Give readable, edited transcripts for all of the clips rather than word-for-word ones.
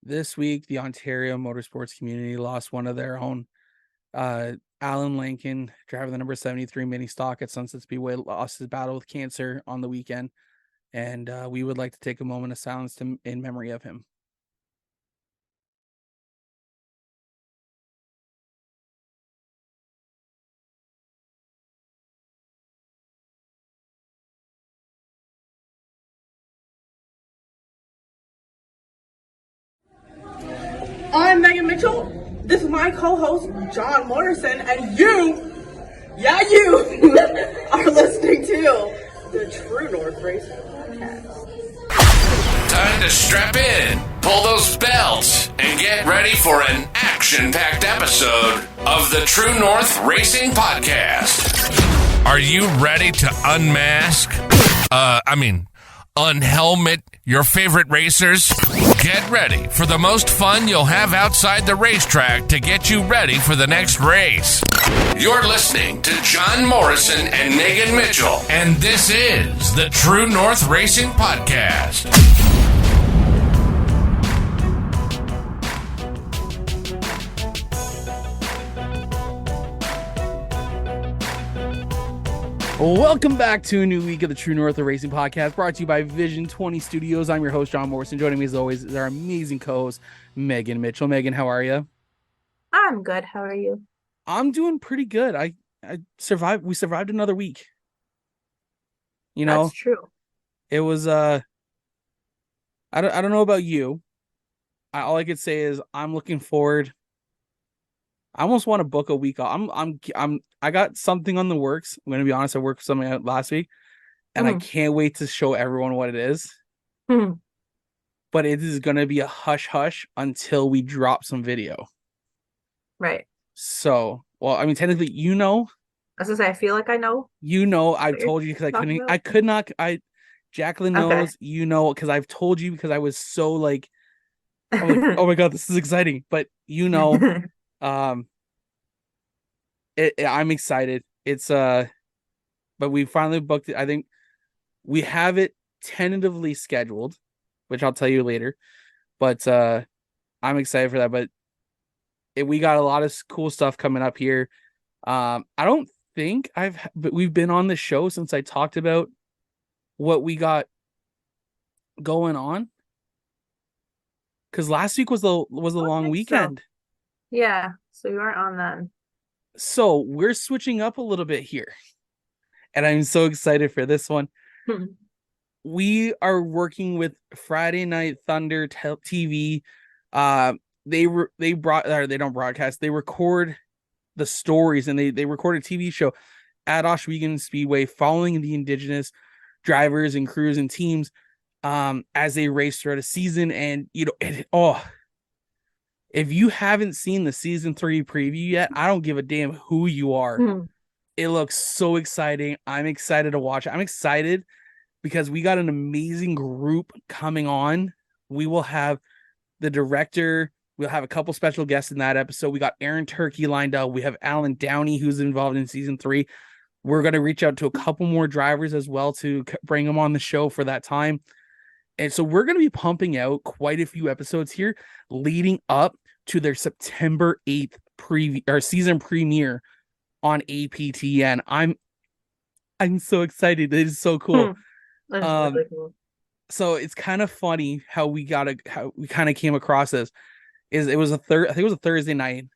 This week, the Ontario motorsports community lost one of their own. Alan Lankin, driver of the number 73 mini stock at Sunset Speedway, lost his battle with cancer on the weekend. And we would like to take a moment of silence in memory of him. I'm Megan Mitchell. This is my co-host, Jon Morrison, and you are listening to the True North Racing Podcast. Time to strap in, pull those belts, and get ready for an action-packed episode of the True North Racing Podcast. Are you ready to unmask? Unhelmet your favorite racers? Get ready for the most fun you'll have outside the racetrack to get you ready for the next race. You're listening to Jon Morrison and Megan Mitchell, and this is the True North Racing Podcast. Welcome back to a new week of the True North Racing Podcast, brought to you by Vision 20 Studios. I'm your host, Jon Morrison. Joining me as always is our amazing co-host, Megan Mitchell. Megan, how are you? I'm good. How are you? I'm doing pretty good. I survived. We survived another week. You know, that's true. It was I don't know about you. All I could say is I'm looking forward. I almost want to book a week off. I got something on the works. I'm gonna be honest. I worked something out last week, and I can't wait to show everyone what it is. But it is gonna be a hush hush until we drop some video. Right. So, well, I mean, technically, As I say, I feel like I know. I've told you because I could not. Jacqueline knows. Okay. Because I've told you because I was so like, oh my god, this is exciting. But I'm excited. It's but we finally booked it. I think we have it tentatively scheduled, which I'll tell you later. But I'm excited for that. But we got a lot of cool stuff coming up here. I don't think but we've been on the show since I talked about what we got going on. Because last week was a long weekend. So. Yeah, so you weren't on then. So we're switching up a little bit here. And I'm so excited for this one. We are working with Friday Night Thunder TV. They don't broadcast. They record the stories, and they record a TV show at Oswego Speedway following the Indigenous drivers and crews and teams as they race throughout a season. And if you haven't seen the season 3 preview yet, I don't give a damn who you are. It looks so exciting. I'm excited to watch it. I'm excited because we got an amazing group coming on. We will have the director. We'll have a couple special guests in that episode. We got Aaron Turkey lined up. We have Alan Downey, who's involved in season 3. We're going to reach out to a couple more drivers as well to bring them on the show for that time. And so we're going to be pumping out quite a few episodes here leading up to their September 8th season premiere on APTN. I'm so excited. It is so cool. That's really cool. So it's kind of funny how we kind of came across this. It was I think it was a Thursday night,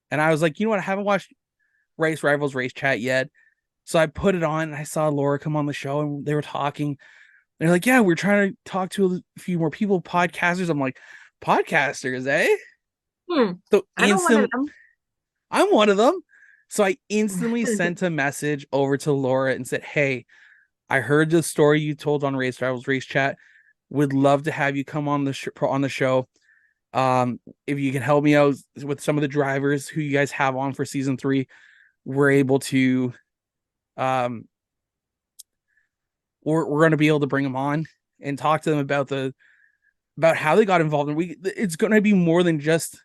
and I was like, you know what? I haven't watched Race Rivals Race Chat yet. So I put it on and I saw Laura come on the show and they were talking. They're like, yeah, we're trying to talk to a few more people, podcasters. I'm like, podcasters, eh? So I'm one of them. So I instantly sent a message over to Laura and said, hey, I heard the story you told on Race Rivals Race Chat. Would love to have you come on the show. If you can help me out with some of the drivers who you guys have on for season 3, we're able to we're going to be able to bring them on and talk to them about how they got involved. And it's going to be more than just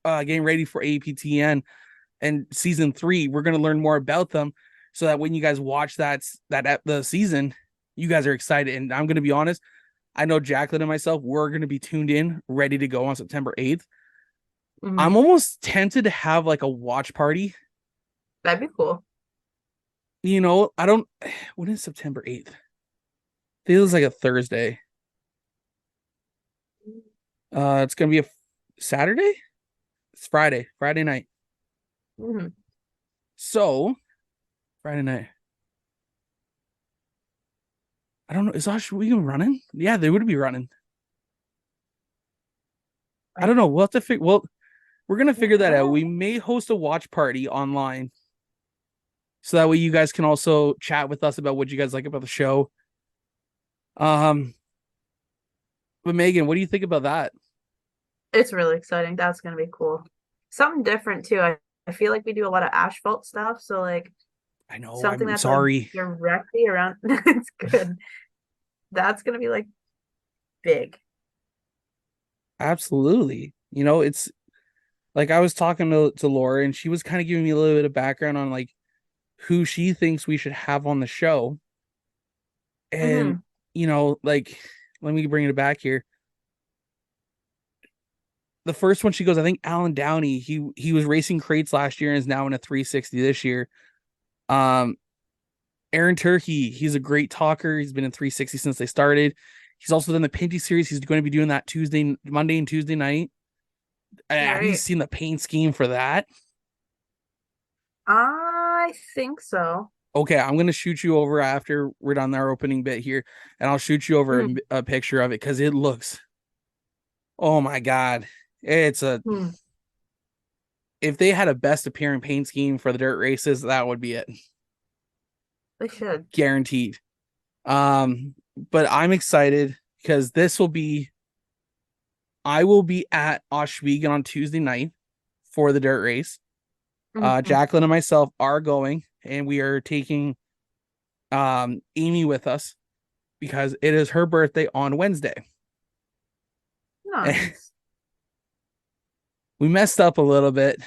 getting ready for APTN and season 3. We're going to learn more about them so that when you guys watch the season, you guys are excited. And I'm going to be honest, I know Jacqueline and myself, we're going to be tuned in, ready to go on September 8th. Mhm. I'm almost tempted to have like a watch party. That'd be cool. I don't, when is September 8th? Feels like a Thursday. It's going to be a Saturday? It's Friday night. Hmm. So, Friday night. I don't know. Is Osh Weekend running? Yeah, they would be running. I don't know. We'll have to figure. Well, we're gonna figure that out. We may host a watch party online, so that way you guys can also chat with us about what you guys like about the show. But Megan, what do you think about that? It's really exciting. That's gonna be cool. Something different too. I feel like we do a lot of asphalt stuff, so like I know. something I'm that's like sorry. directly around. It's good. That's gonna be like big. Absolutely. It's like I was talking to Laura, and she was kind of giving me a little bit of background on like who she thinks we should have on the show. And Hmm. like, let me bring it back here. The first one, she goes, I think Alan Downey, he was racing crates last year and is now in a 360 this year. Um, Aaron Turkey, he's a great talker. He's been in 360 since they started. He's also done the Pinty series. He's going to be doing that Monday and Tuesday night. Have you Right. seen the paint scheme for that? I think so. Okay, I'm gonna shoot you over after we're done our opening bit here, and I'll shoot you over Hmm. a picture of it because it looks. Oh my god, it's a. Hmm. If they had a best appearing paint scheme for the dirt races, that would be it, They should. guaranteed. But I'm excited because this will be. I will be at Oswego on Tuesday night for the dirt race. Mhm. Jacqueline and myself are going, and we are taking Amy with us because it is her birthday on Wednesday. Nice. We messed up a little bit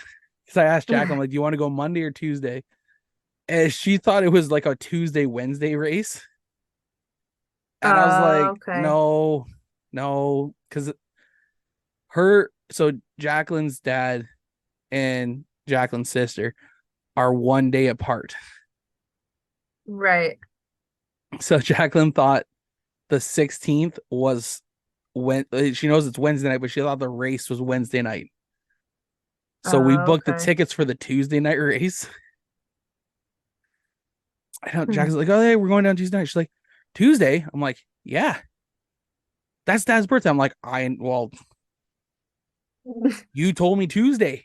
because I asked Jacqueline, like, do you want to go Monday or Tuesday? And she thought it was like a Tuesday, Wednesday race. And I was like, Okay. no, because so Jacqueline's dad and Jacqueline's sister are 1 day apart. Right. So Jacqueline thought the 16th was when she knows it's Wednesday night, but she thought the race was Wednesday night. So we booked the Okay. tickets for the Tuesday night race. I know Hmm. Jacqueline's like, oh, hey, we're going down Tuesday night. She's like, Tuesday? I'm like, yeah, that's Dad's birthday. I'm like, well, you told me Tuesday.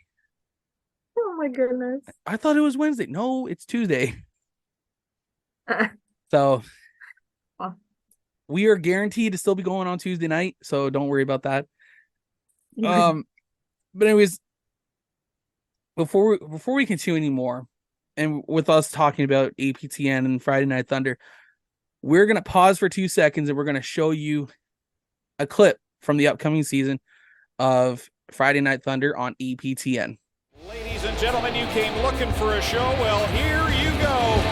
Oh my goodness. I thought it was Wednesday. No, it's Tuesday. So Well, we are guaranteed to still be going on Tuesday night. So don't worry about that. But anyways, before we continue anymore, and with us talking about APTN and Friday Night Thunder, we're gonna pause for 2 seconds and we're gonna show you a clip from the upcoming season of Friday Night Thunder on APTN. Ladies and gentlemen, you came looking for a show. Well, here you go.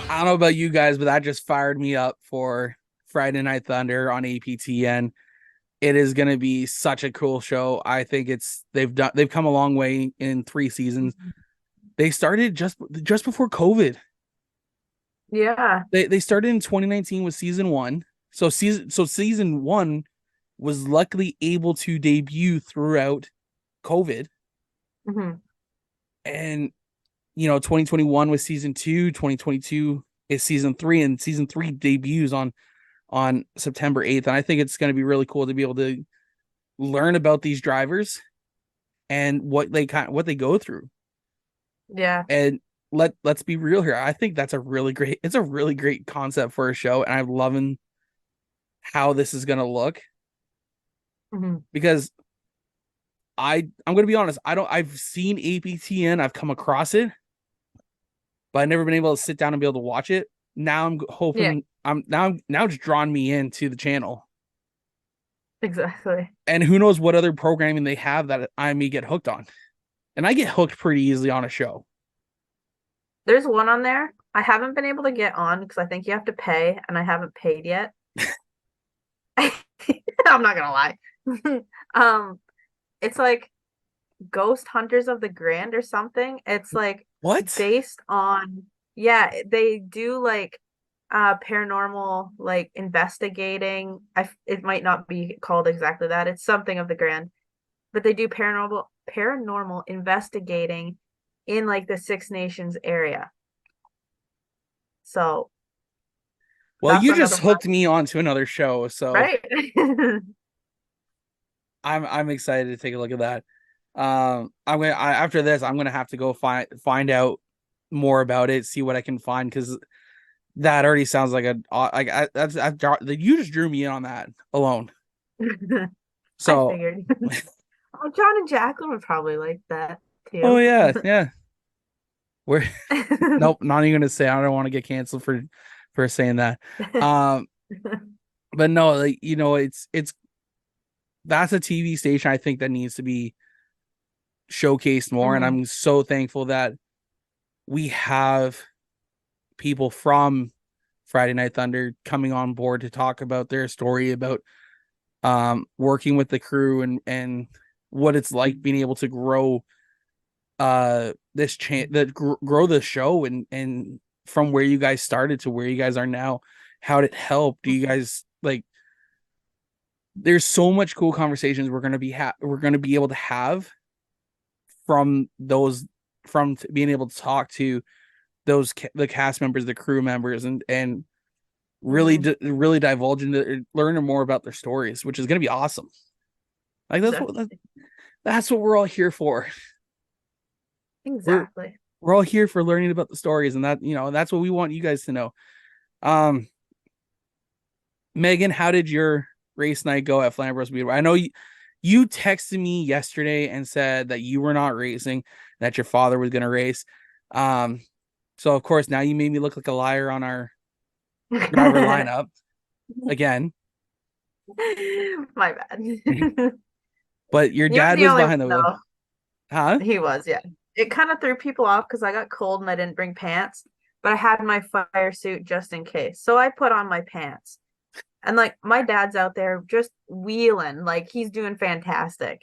I don't know about you guys, but that just fired me up for Friday Night Thunder on APTN. It is going to be such a cool show. I think they've come a long way in 3 seasons. They started just before COVID. yeah. They started in 2019 with season 1. So season 1 was luckily able to debut throughout COVID. Hmm. And 2021 was season 2, 2022 is season 3, and season 3 debuts on September 8th. And I think it's going to be really cool to be able to learn about these drivers and what they go through. Yeah. And let's be real here. I think it's a really great concept for a show, and I'm loving how this is going to look. Hmm. Because I'm going to be honest, I've seen APTN, I've come across it, but I've never been able to sit down and be able to watch it. Now I'm hoping now it's drawn me into the channel. Exactly. And who knows what other programming they have that I may get hooked on. and I get hooked pretty easily on a show. There's one on there. I haven't been able to get on because I think you have to pay, and I haven't paid yet. I'm not gonna lie. It's like Ghost Hunters of the Grand or something. It's like What? based on, yeah, they do like paranormal, like investigating. It might not be called exactly that. It's something of the Grand, but they do paranormal investigating in like the Six Nations area. So Well, that's you another just one, hooked me onto another show, so right? I'm excited to take a look at that. After this, I'm gonna have to go find out more about it, see what I can find, because that already sounds like you just drew me in on that alone. I So, figured. Oh, John and Jacqueline would probably like that oh too. yeah, yeah. We're nope, not even gonna say. I don't want to get canceled for saying that. Um, but no, like it's that's a TV station I think that needs to be showcased more, and Mhm. I'm so thankful that we have people from Friday Night Thunder coming on board to talk about their story about working with the crew and what it's like being able to grow grow the show and from where you guys started to where you guys are now. How did it help? Do you guys like there's so much cool conversations we're going to be able to have from those being able to talk to the cast members, the crew members, and really Mhm. really divulge into learning more about their stories, which is going to be awesome. Like that's what we're all here for. We're Exactly. we're all here for learning about the stories, and that's what we want you guys to know. Um, Megan, how did your race night go at Flamboro Speedway? I know you texted me yesterday and said that you were not racing, that your father was going to race. Um, so of course now you made me look like a liar on our driver lineup again. My bad. But your You were dad the was only one, behind the wheel, though. huh? He was, yeah. It kind of threw people off because I got cold and I didn't bring pants, but I had my fire suit just in case. So I put on my pants. And like my dad's out there just wheeling, like he's doing fantastic.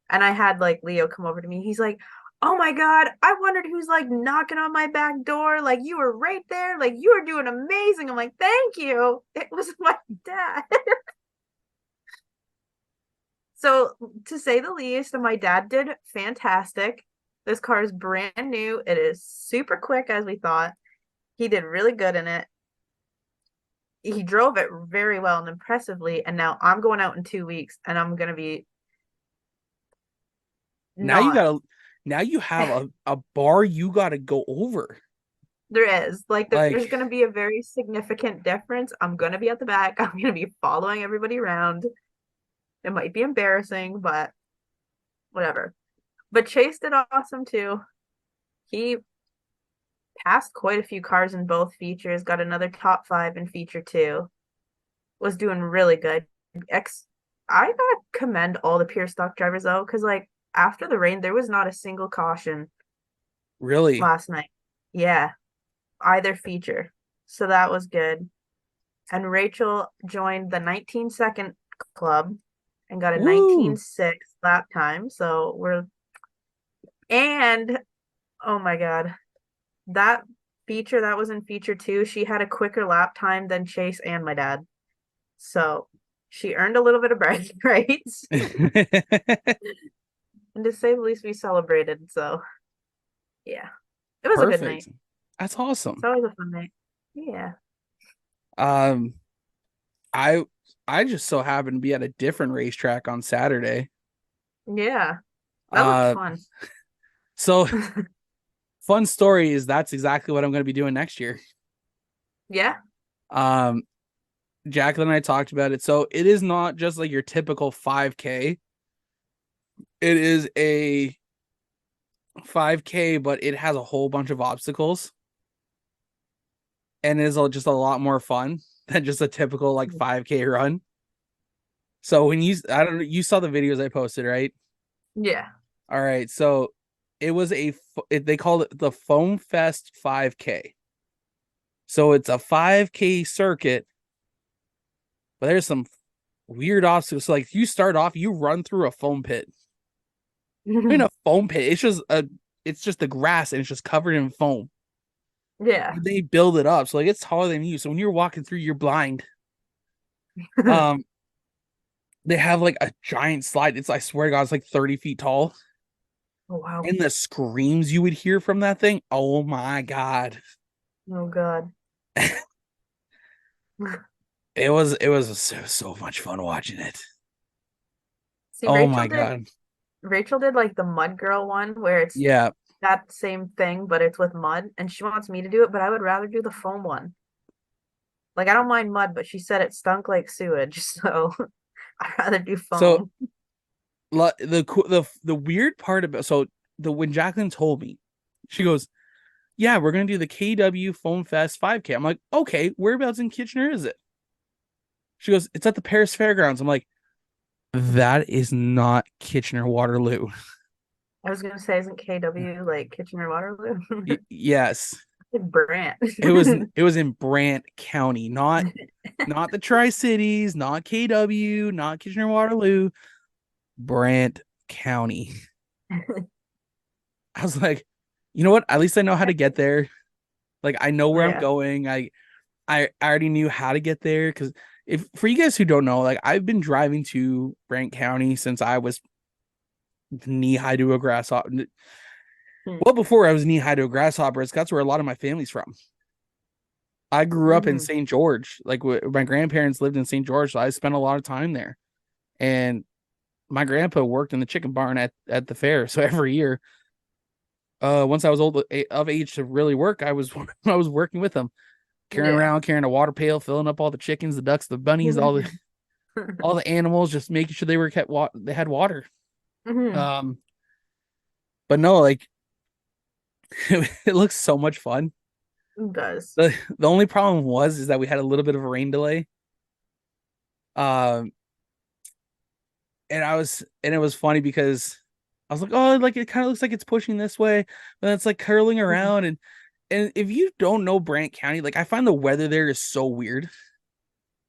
And I had like Leo come over to me. He's like, "Oh my God, I wondered who's like knocking on my back door. Like you were right there. Like you were doing amazing." I'm like, "Thank you." It was my dad. So to say the least, my dad did fantastic. This car is brand new. It is super quick as we thought. He did really good in it. He drove it very well and impressively. And now I'm going out in 2 weeks and I'm gonna be Now you not. gotta now you have a bar you gotta go over. There is like there's Like, gonna be a very significant difference. I'm gonna be at the back. I'm gonna be following everybody around. It might be embarrassing, but whatever. But Chase did awesome too. He passed quite a few cars in both features, got another top 5 in feature 2, was doing really good. I gotta commend all the pure stock drivers though, because like after the rain, there was not a single caution really? last night. Yeah, either feature. So that was good. And Rachel joined the 19-second club and got a Woo! 19.6 lap time. So and oh my God, that feature that was in feature 2, she had a quicker lap time than Chase and my dad. So she earned a little bit of bragging rights. And to say the least, we celebrated. So yeah, it was a good night. Perfect. That's It's awesome. always a fun night. Yeah. Um, I I just so happened to be at a different racetrack on Saturday. Yeah. That looked Uh, fun. so fun story is that's exactly what I'm going to be doing next year. Yeah. Um, Jacqueline and I talked about it. So it is not just like your typical 5K. It is a 5K, but it has a whole bunch of obstacles and is just a lot more fun than just a typical like 5K run. So when I don't know, you saw the videos I posted, right? Yeah. All right. So it was they called it the Foam Fest 5K. So it's a 5K circuit, but there's some weird obstacles. So like you start off, you run through a foam pit. In a foam pit, it's just the grass and it's just covered in foam. Yeah. They build it up, so like it's taller than you. So when you're walking through, you're blind. They have like a giant slide. I swear to God, it's like 30 feet tall. Oh, wow. And the screams you would hear from that thing, oh my God. Oh, God. It was so much fun watching it. See, Oh my God. Rachel did like the mud girl one where it's Yeah. that same thing, but it's with mud, and she wants me to do it, but I would rather do the foam one. Like, I don't mind mud, but she said it stunk like sewage, so I'd rather do So foam. the weird part about when Jacqueline told me, she goes, "Yeah, we're gonna do the KW Foam Fest 5K." I'm like, "Okay, whereabouts in Kitchener is it?" She goes, "It's at the Paris Fairgrounds." I'm like, "That is not Kitchener Waterloo." I was gonna say, isn't KW like Kitchener Waterloo? Yes, Brant. it was in Brant County, not the Tri-Cities, not KW, not Kitchener Waterloo, Brant County. I was like, you know what? At least I know how to get there. Like I know where I'm Yeah. going. I already knew how to get there because if for you guys who don't know, like I've been driving to Brant County since I was knee high to a grasshopper. Well, before I was knee high to a grasshopper, that's where a lot of my family's from. I grew up in Mhm. St. George. Like my grandparents lived in St. George, so I spent a lot of time there. And my grandpa worked in the chicken barn at the fair. So every year, once I was old of age to really work, I was working with him, carrying Yeah. around, carrying a water pail, filling up all the chickens, the ducks, the bunnies, all the animals, just making sure they were they had water. Mhm. Um, but no, like it looks so much fun. It does. The only problem is that we had a little bit of a rain delay. Um, and it was funny because I was like, oh, like it kind of looks like it's pushing this way, but it's like curling Mhm. around. And if you don't know Brant County, like I find the weather there is so weird.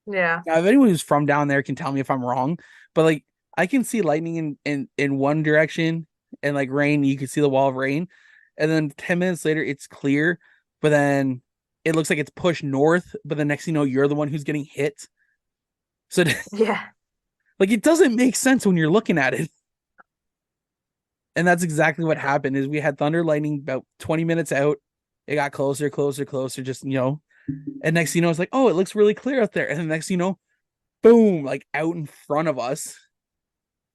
Yeah. Now, if anyone who's from down there can tell me if I'm wrong, but like I can see lightning in one direction and like rain, you can see the wall of rain, and then 10 minutes later it's clear, but then it looks like it's pushed north, but the next thing you know, you're the one who's getting hit. So Yeah. like it doesn't make sense when you're looking at it. And that's exactly what happened is we had thunder lightning about 20 minutes out. It got closer, closer, closer, just and next thing you know, it's like, oh, it looks really clear out there. And then next thing you know, boom, like out in front of us.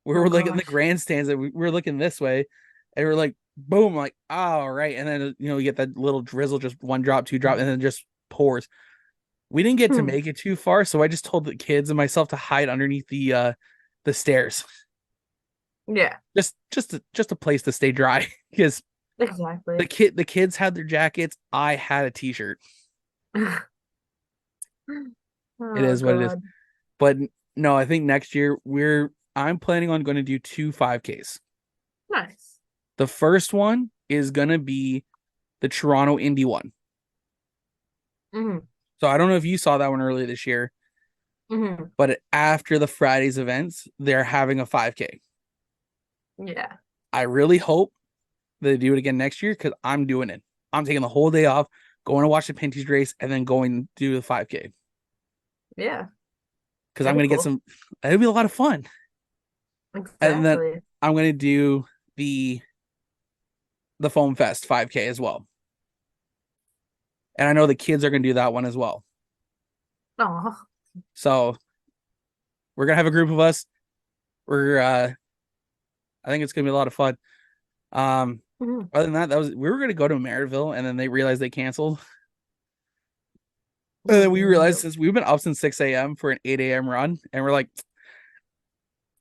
We Oh were like in the gosh. grandstands and we were looking this way. And we're like, boom, like, all right. And then you get that little drizzle, just one drop, two drop, and then just pours. We didn't get to Hmm. make it too far, so I just told the kids and myself to hide underneath the stairs. Yeah. Just a place to stay dry. Because Exactly. the kids had their jackets. I had a t-shirt. It Oh is what it is. God. But no, I think next year I'm planning on going to do 2 5Ks. Nice. The first one is gonna be the Toronto Indy one. Hmm. So I don't know if you saw that one earlier this year, Hmm. but after the Friday's events, they're having a 5K. Yeah. I really hope they do it again next year because I'm doing it. I'm taking the whole day off, going to watch the Pinty's race, and then going to do the 5K Yeah. because I'm Very gonna get cool. some. It'll be a lot of fun, and then Exactly. I'm gonna do the Foam Fest 5K as well. And I know the kids are gonna do that one as well. Oh. So we're gonna have a group of us. We're I think it's gonna be a lot of fun. Mhm. Other than that, we were gonna go to Maryville and then they realized they canceled. And then we realized since we've been up since 6 a.m. for an 8 a.m. run, and we're like,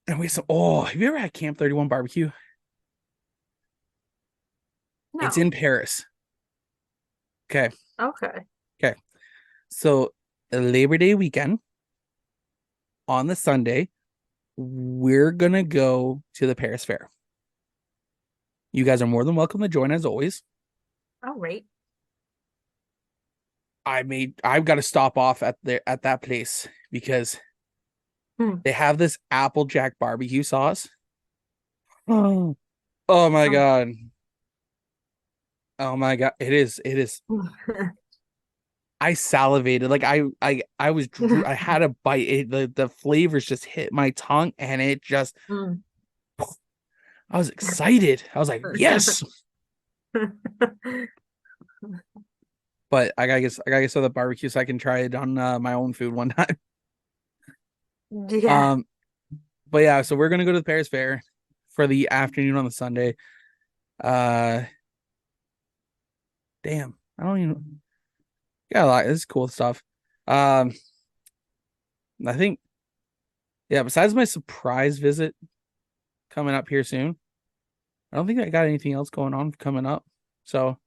and we said, oh, have you ever had Camp 31 barbecue? It's No. in Paris. Okay. Okay. Okay. So Labor Day weekend on the Sunday, we're gonna go to the Paris Fair. You guys are more than welcome to join as always. All right. I've got to stop off at that place because they have this Applejack barbecue sauce. Oh, oh my god. Oh my god. It is. I salivated. Like I had a bite. The flavors just hit my tongue and it just I was excited. I was like, yes. But I gotta get some of the barbecue so I can try it on my own food one time. Yeah. But yeah, so we're gonna go to the Paris Fair for the afternoon on the Sunday. Damn, I don't even got a lot. This is cool stuff. I think, yeah. Besides my surprise visit coming up here soon, I don't think I got anything else going on coming up. So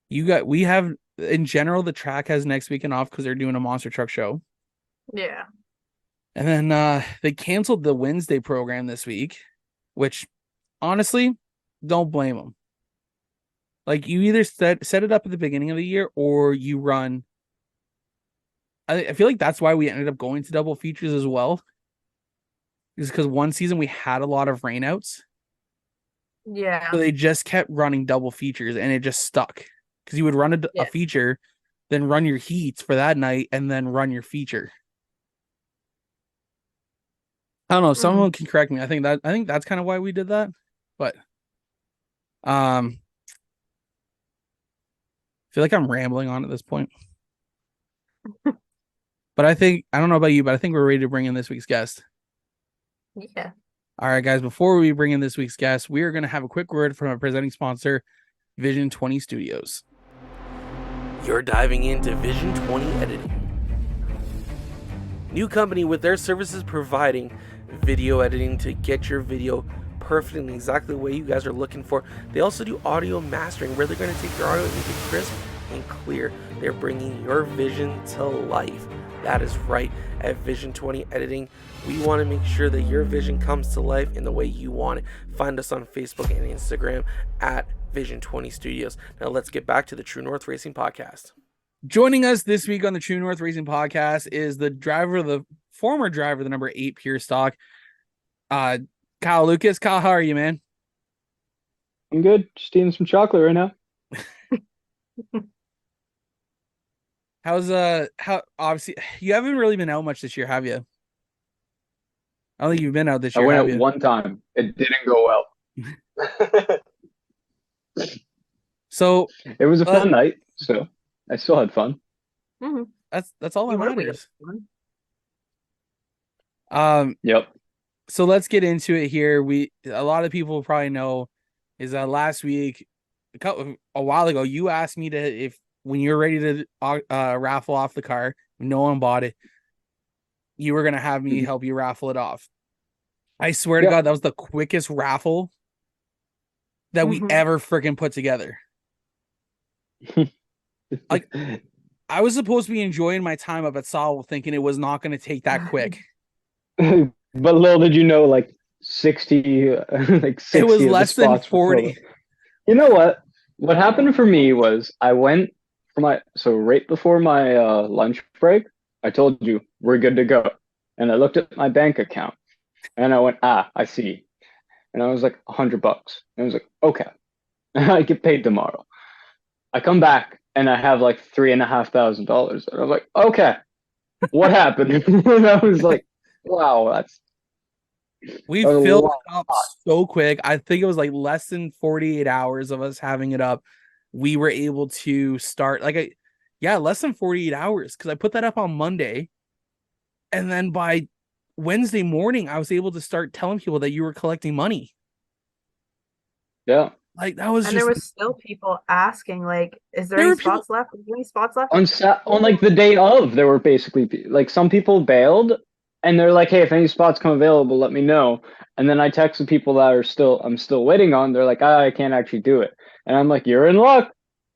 we have in general the track has next weekend off because they're doing a monster truck show. Yeah. And then they canceled the Wednesday program this week, which honestly, don't blame them. Like you either set it up at the beginning of the year or you run. I feel like that's why we ended up going to double features as well. Is because one season we had a lot of rainouts. Yeah. So they just kept running double features and it just stuck. Because you would run a feature, then run your heats for that night, and then run your feature. I don't know. Someone can correct me. I think that's kind of why we did that. But I feel like I'm rambling on at this point. But I don't know about you, but I think we're ready to bring in this week's guest. Yeah. All right, guys. Before we bring in this week's guest, we are going to have a quick word from our presenting sponsor, Vision 20 Studios. You're diving into Vision 20 Editing. New company with their services providing video editing to get your video perfect in exactly the way you guys are looking for. They also do audio mastering where they're going to take your audio and make it crisp and clear. They're bringing your vision to life. That is right. At Vision 20 Editing, we want to make sure that your vision comes to life in the way you want it. Find us on Facebook and Instagram at Vision 20 Studios. Now let's get back to the True North Racing Podcast. Joining us this week on the True North Racing Podcast is the former driver of the number 8 Pure Stock, Kyle Lucas. Kyle, how are you, man? I'm good. Just eating some chocolate right now. How obviously you haven't really been out much this year, have you? I don't think you've been out this year. I went out one time. It didn't go well. So it was a fun night, so I still had fun. Mm-hmm. That's all that matters. Yep. So let's get into it here. A lot of people probably know is that last week, a while ago, you asked me if when you're ready to raffle off the car, no one bought it, you were gonna have me help you raffle it off. I swear to God, that was the quickest raffle that we ever freaking put together. Like, I was supposed to be enjoying my time up at Sol, thinking it was not going to take that quick. But little did you know, like 60, like 60 it was of less the than spots 40. You know what? What happened for me was I went for right before my lunch break, I told you we're good to go, and I looked at my bank account, and I went, I see, and I was like $100, and I was like, okay, I get paid tomorrow. I come back and I have like $3,500, and I'm like, okay, what happened? And I was like, wow, we filled it up so quick. I think it was like less than 48 hours of us having it up. We were able to start less than 48 hours because I put that up on Monday. And then by Wednesday morning, I was able to start telling people that you were collecting money. Yeah. Like that was there was still people asking, like, is there any spots left? Is there any spots left? On like the day of, there were basically like some people bailed and they're like, hey, if any spots come available, let me know. And then I text the people that I'm still waiting on. They're like, I can't actually do it. And I'm like, you're in luck.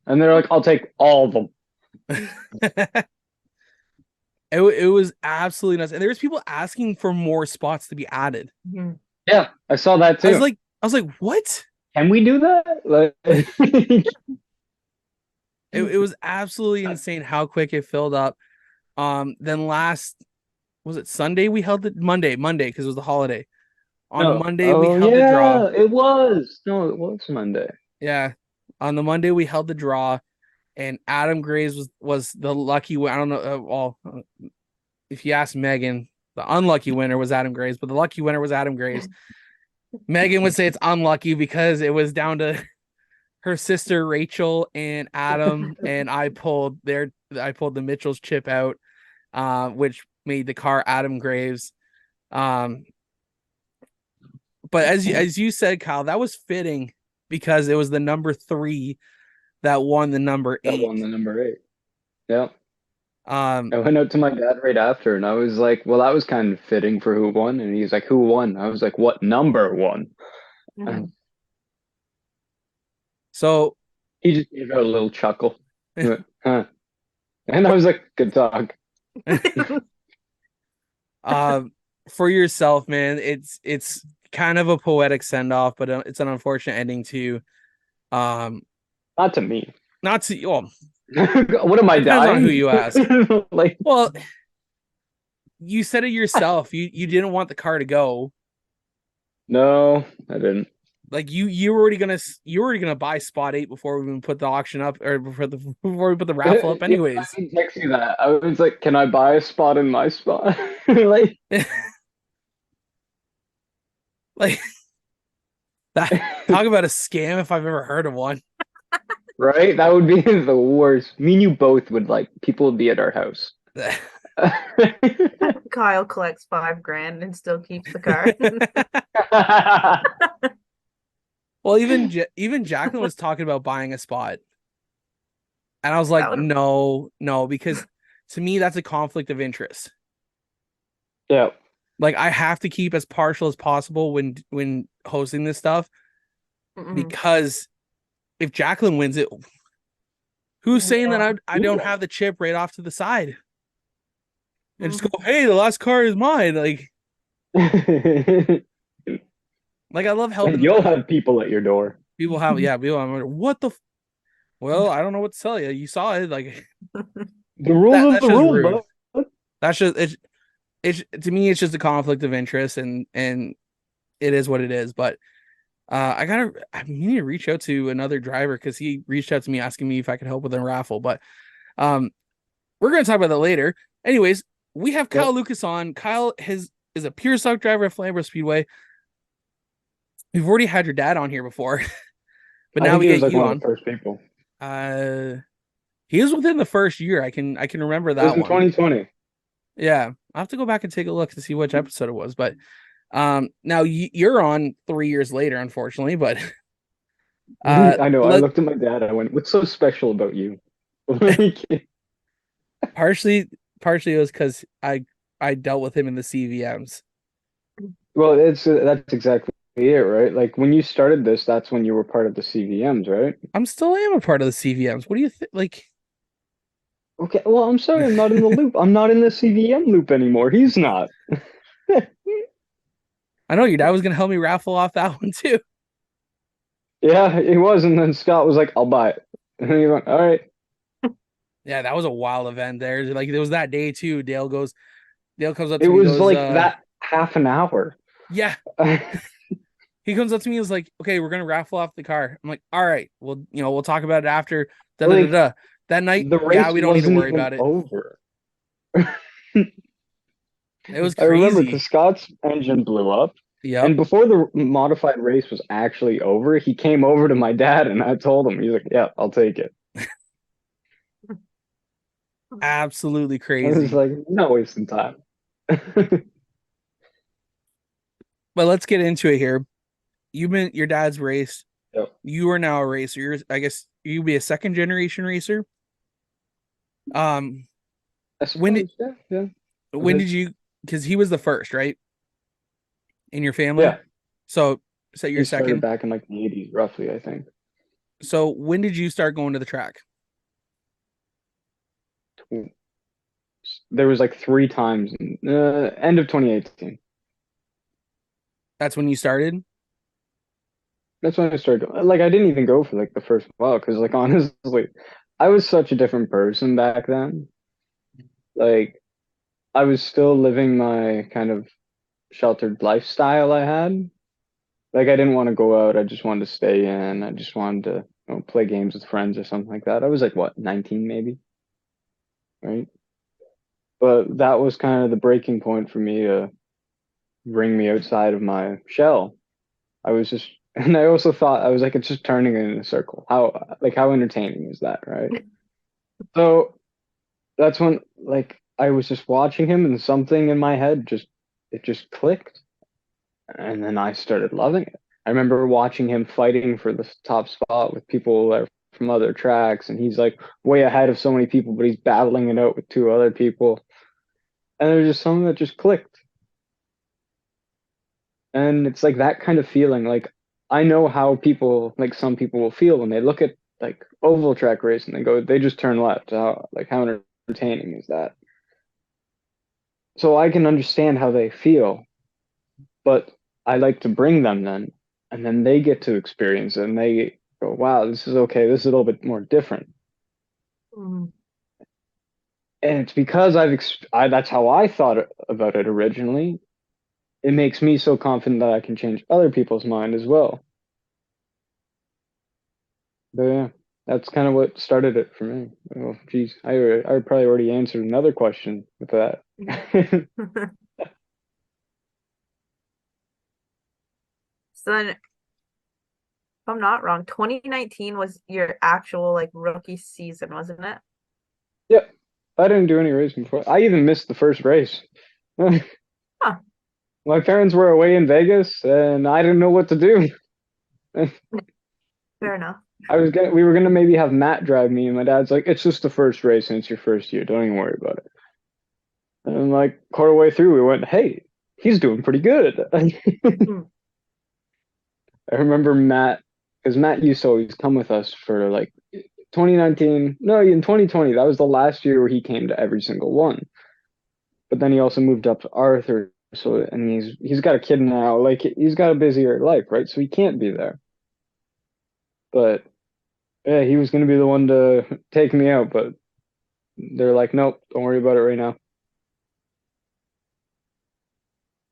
And they're like, I'll take all of them. It was absolutely nuts. And there was people asking for more spots to be added. Yeah, I saw that too. I was like, what? Can we do that? Like, It was absolutely insane how quick it filled up. Then last was it Sunday we held it Monday because it was the holiday. On no. Monday we Oh held the draw. yeah, it was. No, it was Monday. Yeah. On the Monday we held the draw and Adam Graves was the lucky I don't know if you ask Megan, the unlucky winner was Adam Graves, but the lucky winner was Adam Graves. Megan would say it's unlucky because it was down to her sister Rachel and Adam, and I pulled the Mitchell's chip out, which made the car Adam Graves. But as you said, Kyle, that was fitting because it was the number 3 that won the number That 8. won the number 8. Yeah. Um, I went out to my dad right after, and I was like, "Well, that was kind of fitting for who won." And he's like, "Who won?" I was like, "What number won?" And so he just gave out a little chuckle. He went, huh. And I was like, "Good talk." for yourself, man, it's kind of a poetic send off, but it's an unfortunate ending to Not to me. not to well, What am I depends on dying? who you ask. Like, Well, you said it yourself. You didn't want the car to go. no, I didn't. Like you were already gonna buy spot 8 before we even put the auction up or before we put the raffle up Yeah, anyways. I didn't text you that. I was like, "Can I buy a spot in my spot?" Like, Like that, talk about a scam if I've ever heard of one. right? That would be the worst. Me and you both would like people would be at our house. Kyle collects $5,000 and still keeps the car. Well, even Jacqueline was talking about buying a spot. And I was like, would... no, because to me that's a conflict of interest. Yeah. Like I have to keep as partial as possible when hosting this stuff because if Jacqueline wins it, who's saying that I don't have the chip right off to the side? And just go, hey, the last car is mine. Like I love helping. You'll have people at your door. People have what the well, I don't know what to tell you. You saw it. Like The rules of that's the just room, rude. bud. That's just it's to me it's just a conflict of interest and it is what it is. But I need to reach out to another driver because he reached out to me asking me if I could help with a raffle. But we're gonna talk about that later. Anyways, we have Kyle Lucas on. Kyle is a pure stock driver at Flamboro Speedway. We've already had your dad on here before, but now we get like you one on. of the first people. He is within the first year. I can remember that in 2020. Yeah, I'll have to go back and take a look to see which episode it was. But now you're on 3 years later, unfortunately. But I know. I looked at my dad. I went, "What's so special about you?" partially it was because I dealt with him in the CVMs. Well, that's exactly it, right? Like when you started this, that's when you were part of the CVMs, right? I'm still am a part of the CVMs. What do you think? Like, okay, well, I'm sorry, I'm not in the loop. I'm not in the CVM loop anymore. He's not. I know your dad was gonna help me raffle off that one too. Yeah, he was, and then Scott was like, "I'll buy it," and he went, "All right." Yeah, that was a wild event there. Like there was that day too. Dale comes up to It me and was goes, like that half an hour. Yeah. He comes up to me and is like, okay, we're gonna raffle off the car. I'm like, all right, well, we'll talk about it after. That night, The race we don't need to wasn't worry even about it. over. It was I remember crazy. because Scott's engine blew up. Yeah. And before the modified race was actually over, he came over to my dad and I told him, he's like, "Yeah, I'll take it." Absolutely I crazy. was like, "Not wasting time." But let's get into it here. Your dad's raced. Yep. You are now a racer. I guess you'd be a second generation racer. When did you? Because he was the first, right? In your family. Yeah. So you're He started second back in like the 80s, roughly, I think. So when did you start going to the track? There was like 3 times in end of 2018. That's when you started? that's when I started going. Like, I didn't even go for like the first while because, like, honestly, I was such a different person back then. Like, I was still living my kind of sheltered lifestyle I had. Like, I didn't want to go out. I just wanted to stay in. I just wanted to, play games with friends or something like that. I was like, what, 19 maybe, right? But that was kind of the breaking point for me to bring me outside of my shell. I was just, and I also thought I was like, it's just turning in a circle. How entertaining is that, right? So that's when, like, I was just watching him, and something in my head it just clicked, and then I started loving it. I remember watching him fighting for the top spot with people that are from other tracks, and he's like way ahead of so many people, but he's battling it out with two other people, and there's just something that just clicked. And it's like that kind of feeling. Like, I know how people, like some people will feel when they look at like oval track race and they just turn left. How entertaining is that? So I can understand how they feel, but I like to bring them then, and then they get to experience it and they go, wow, this is okay. This is a little bit more different. Mm. And it's because that's how I thought about it originally. It makes me so confident that I can change other people's mind as well. But yeah, that's kind of what started it for me. Oh, geez, I probably already answered another question with that. So then, if I'm not wrong, 2019 was your actual like rookie season, wasn't it? Yep, I didn't do any racing before. I even missed the first race. Huh. My parents were away in Vegas, and I didn't know what to do. Fair enough. We were gonna maybe have Matt drive me, and my dad's like, "It's just the first race, and it's your first year. Don't even worry about it." And like quarter way through, we went, "Hey, he's doing pretty good." Mm. I remember Matt, because Matt used to always come with us for like 2019. No, in 2020, that was the last year where he came to every single one. But then he also moved up to Arthur, so and he's got a kid now. Like he's got a busier life, right? So he can't be there. But yeah, he was gonna be the one to take me out, but they're like, nope, don't worry about it right now.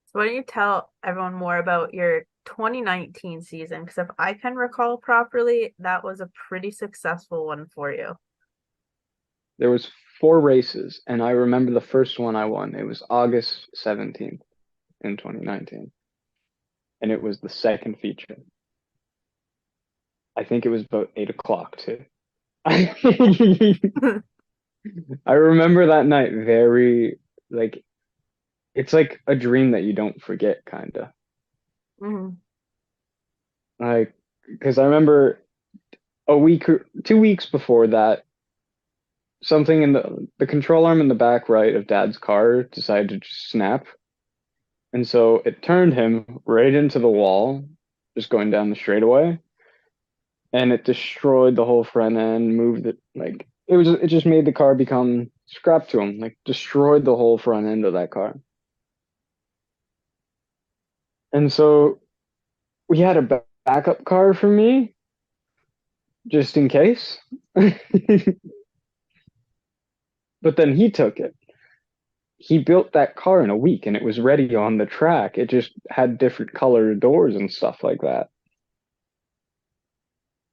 So why don't you tell everyone more about your 2019 season? Because if I can recall properly, that was a pretty successful one for you. There was 4 races, and I remember the first one I won. It was August 17th in 2019, and it was the second feature. I think it was about 8 o'clock too. I remember that night very like it's like a dream that you don't forget, kind of. Hmm. Like, because I remember a week or 2 weeks before that, something in the control arm in the back right of Dad's car decided to just snap, and so it turned him right into the wall, just going down the straightaway, and it destroyed the whole front end, moved it like it just made the car become scrap to him, like destroyed the whole front end of that car. And so we had a backup car for me just in case. But then he took it. He built that car in a week and it was ready on the track. It just had different color doors and stuff like that.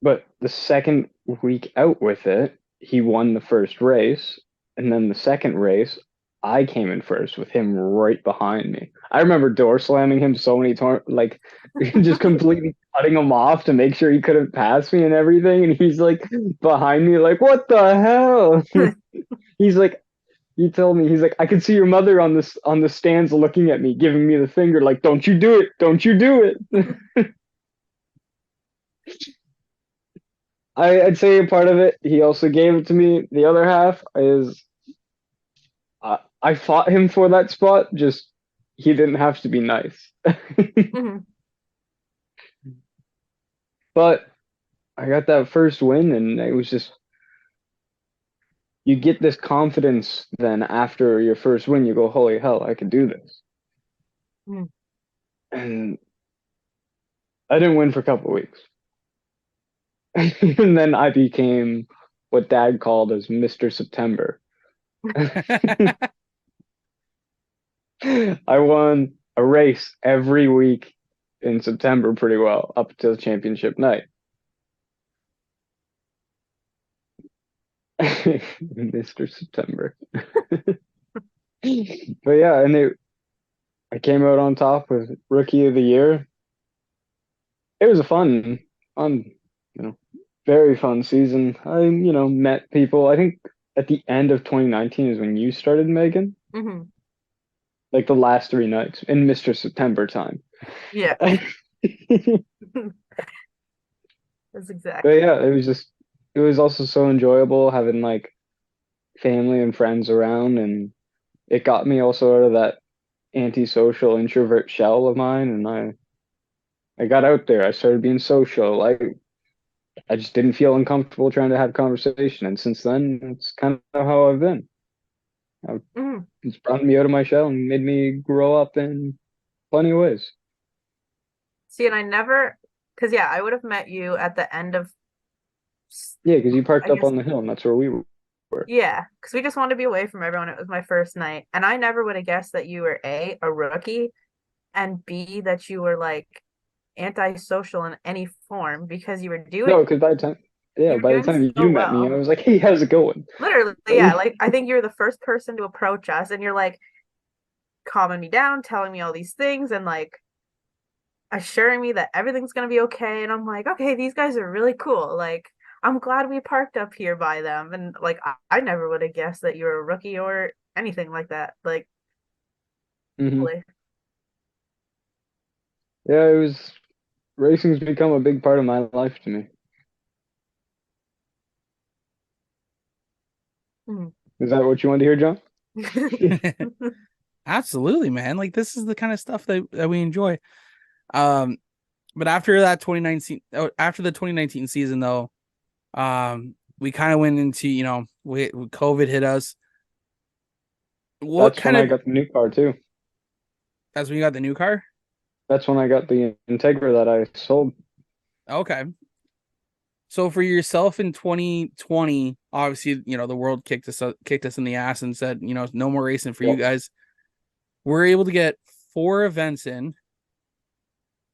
But the second week out with it, he won the first race. And then the second race, I came in first with him right behind me. I remember door slamming him so many times, like just completely cutting him off to make sure he couldn't pass me and everything. And he's like behind me, like, what the hell? He's like, he told me, he's like, I can see your mother on the stands looking at me, giving me the finger, like, don't you do it, don't you do it. I'd say a part of it, he also gave it to me. The other half is I fought him for that spot, just he didn't have to be nice. Hmm. But I got that first win, and it was just, you get this confidence then after your first win, you go, holy hell, I can do this. Mm. And I didn't win for a couple of weeks. And then I became what Dad called as Mr. September. I won a race every week in September pretty well up until championship night. Mr. September. But yeah, I came out on top with Rookie of the Year. It was a fun, very fun season. I, met people. I think at the end of 2019 is when you started, Megan. Hmm. Like the last 3 nights in Mr. September time. Yeah, But that's exactly. yeah, it was also so enjoyable having like family and friends around, and it got me also out of that antisocial introvert shell of mine, and I got out there. I started being social. I just didn't feel uncomfortable trying to have conversation, and since then, it's kind of how I've been. Mhm. It's brought me out of my shell and made me grow up in plenty of ways. See, and I never, because yeah, I would have met you at the end of, Yeah, because you I parked up guess, on the hill, and that's where we were. yeah, because we just wanted to be away from everyone. It was my first night, and I never would have guessed that you were a rookie, and B, that you were like antisocial in any form because No, because you were by the doing time you so met me, I well. was like, "Hey, how's it going?" Literally, yeah, like I think you're the first person to approach us, and you're like calming me down, telling me all these things, and like assuring me that everything's gonna be okay. And I'm like, okay, these guys are really cool. Like, I'm glad we parked up here by them. And like, I never would have guessed that you were a rookie or anything like that. Like, Hmm. really. Yeah, it was racing's become a big part of my life to me. Mhm. Is that what you want to hear, John? Absolutely, man. Like this is the kind of stuff that we enjoy. Um, but after the 2019 season though, we kind of went into, COVID hit us. What That's when kind I of got the new car too. That's when you got the new car? That's when I got the Integra that I sold. Okay. So for yourself in 2020, obviously, the world kicked us in the ass and said, no more racing for you Yep. guys. We're able to get 4 events in.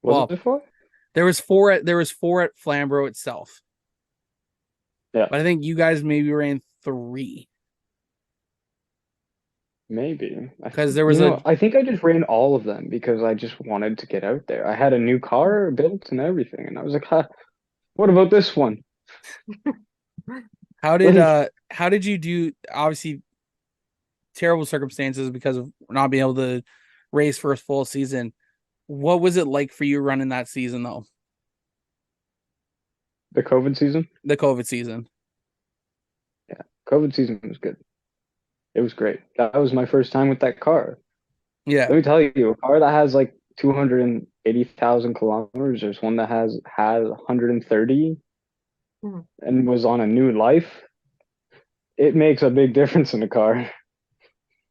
Was Well, it for? there was four at Flamboro itself. Yeah, But I think you guys maybe ran 3 maybe. because there was a I think I just ran all of them because I just wanted to get out there. I had a new car built and everything, and I was like, huh, what about this one? Like, how did you do, obviously terrible circumstances because of not being able to race for a full season. What was it like for you running that season though? the COVID season? The COVID season. Yeah, COVID season was good. It was great. That was my first time with that car. Yeah. Let me tell you, a car that has like 280,000 kilometers, there's one that had 130 Mhm. and was on a new life. It makes a big difference in a car.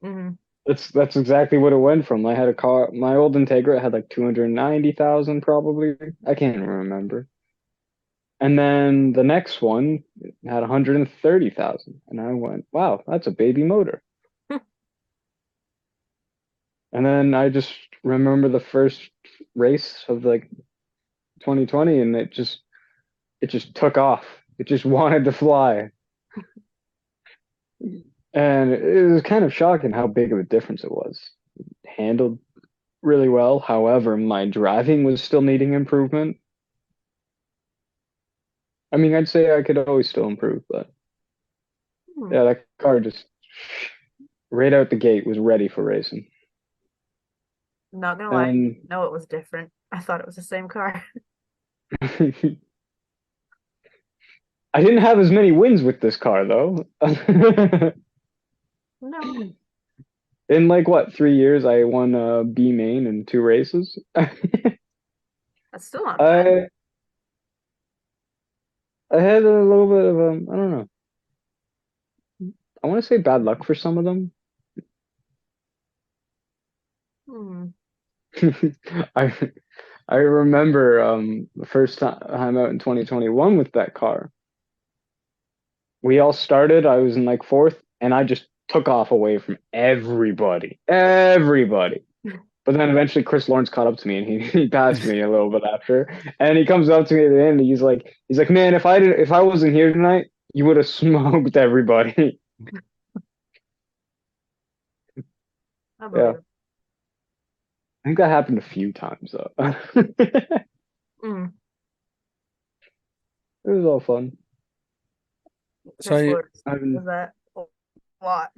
Mhm. That's exactly what it went from. I had a car, my old Integra had like 290,000 probably. I can't even remember. And then the next one had 130,000. And I went, wow, that's a baby motor. And then I just remember the first race of like 2020 and it just took off. It just wanted to fly. And it was kind of shocking how big of a difference it was. Handled really well. However, my driving was still needing improvement. I mean, I'd say I could always still improve, but Mhm. yeah, that car just right out the gate was ready for racing. Not gonna lie, And no, it was different. I thought it was the same car. I didn't have as many wins with this car though. No, In like what, 3 years, I won a B main in 2 races. that's still not bad. I I had a little bit of I don't know. I want to say bad luck for some of them. Hmm. I I remember the first time out in 2021 with that car. We all started. I was in like fourth, and I just took off away from everybody. Everybody. But then eventually Chris Lawrence caught up to me and he passed me a little bit after. And he comes up to me at the end and he's like, man, if I wasn't here tonight, you would have smoked everybody. I Yeah. believe it. I think that happened a few times though. It Mm. was all fun. So I, Was that a lot?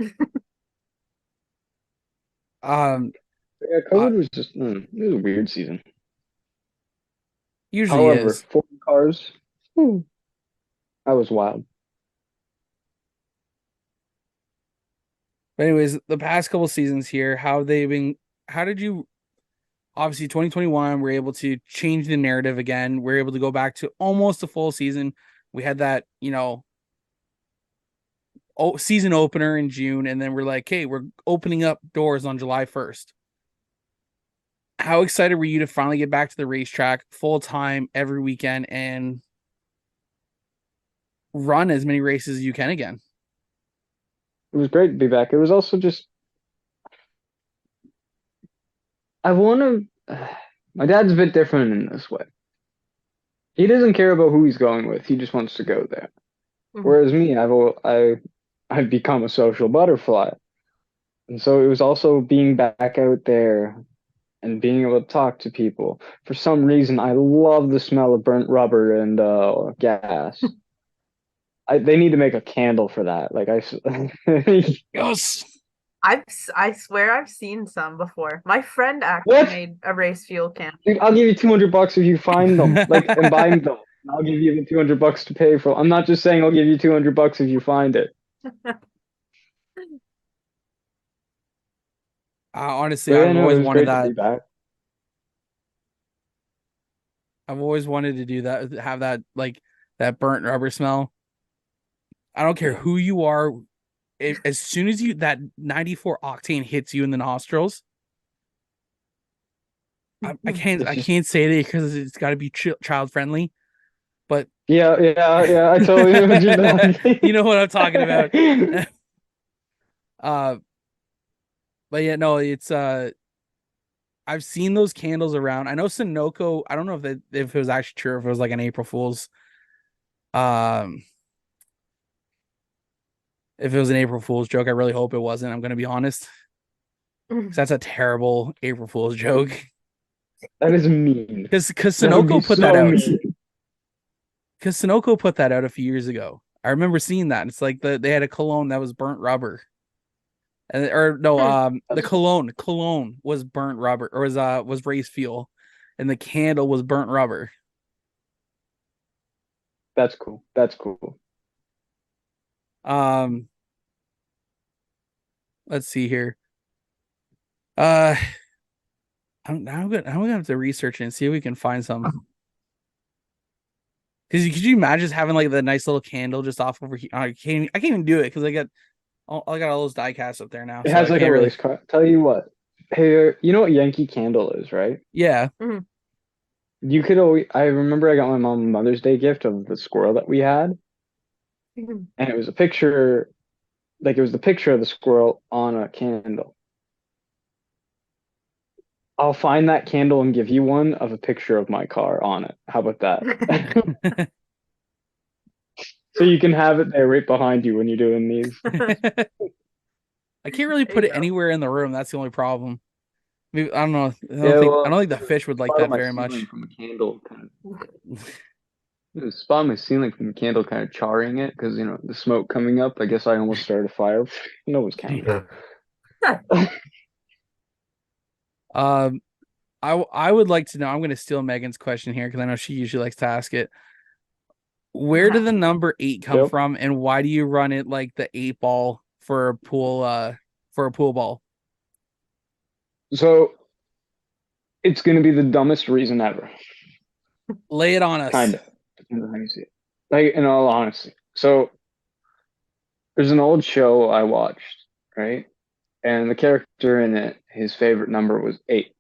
Yeah, COVID was just it was a weird season. usually However, is. 4 cars, that was wild. But anyways, the past couple seasons here, how they've been. How did you? Obviously, 2021, we're able to change the narrative again. We're able to go back to almost a full season. We had that, season opener in June, and then we're like, hey, we're opening up doors on July 1st. How excited were you to finally get back to the racetrack full time every weekend and run as many races as you can again? It was great to be back. It was also just I want to. My dad's a bit different in this way. He doesn't care about who he's going with. He just wants to go there. Mhm. Whereas me, I've become a social butterfly, and so it was also being back out there and being able to talk to people. For some reason, I love the smell of burnt rubber and gas. They need to make a candle for that. Like Yes. I swear I've seen some before. My friend actually What? made a race fuel can. Dude, I'll give you $200 if you find them, like, and buy them. I'll give you the $200 to pay for. I'm not just saying I'll give you $200 if you find it. Honestly, But yeah, I've no, it always was wanted great to be that. back. I've always wanted to do that, have that like that burnt rubber smell. I don't care Yeah. who you are. As soon as that 94 octane hits you in the nostrils, I can't It's I just can't say it because it's got to be child friendly. But yeah. I totally know what you're talking. you know what I'm talking about. uh, but yeah, no, it's I've seen those candles around. I know Sunoco. I don't know if it was actually true, if it was like an April Fool's. Um, if it was an April Fool's joke, I really hope it wasn't. I'm gonna be honest, 'cause that's a terrible April Fool's joke. That is mean. Because That would be Sunoco put that so out. mean. Because Sunoco put that out a few years ago. I remember seeing that. It's like they had a cologne that was burnt rubber. And or no, the cologne was burnt rubber or was race fuel, and the candle was burnt rubber. That's cool. That's cool. Um, let's see here. Uh, I'm gonna have to research it and see if we can find some. Because could you imagine just having like the nice little candle just off over here? I can't even do it because I got all those die casts up there now, It so I has like can't a really. race car. Tell you what. Hey, you know what Yankee Candle is, right? Yeah. You could always. I remember I got my mom a Mother's Day gift of the squirrel that we had, and it was a picture, like it was the picture of the squirrel on a candle. I'll find that candle and give you one of a picture of my car on it. How about that? So you can have it there right behind you when you're doing these. I can't really put it anywhere in the room. That's the only problem. Maybe, I don't know. Yeah, I don't think the fish would like spot on that my very ceiling much. from a candle kind of. There's a spot on my ceiling from the candle kind of charring it because the smoke coming up. I guess I almost started a fire. No one's counting. Um, I would like to know. I'm going to steal Megan's question here because I know she usually likes to ask it. Where did the number 8 come Yep. from, and why do you run it like the 8 ball for a pool ball? So it's going to be the dumbest reason ever. Lay it on us. Kind of. Depends on how you see it. Like, in all honesty. So there's an old show I watched, right? And the character in it, his favorite number was 8.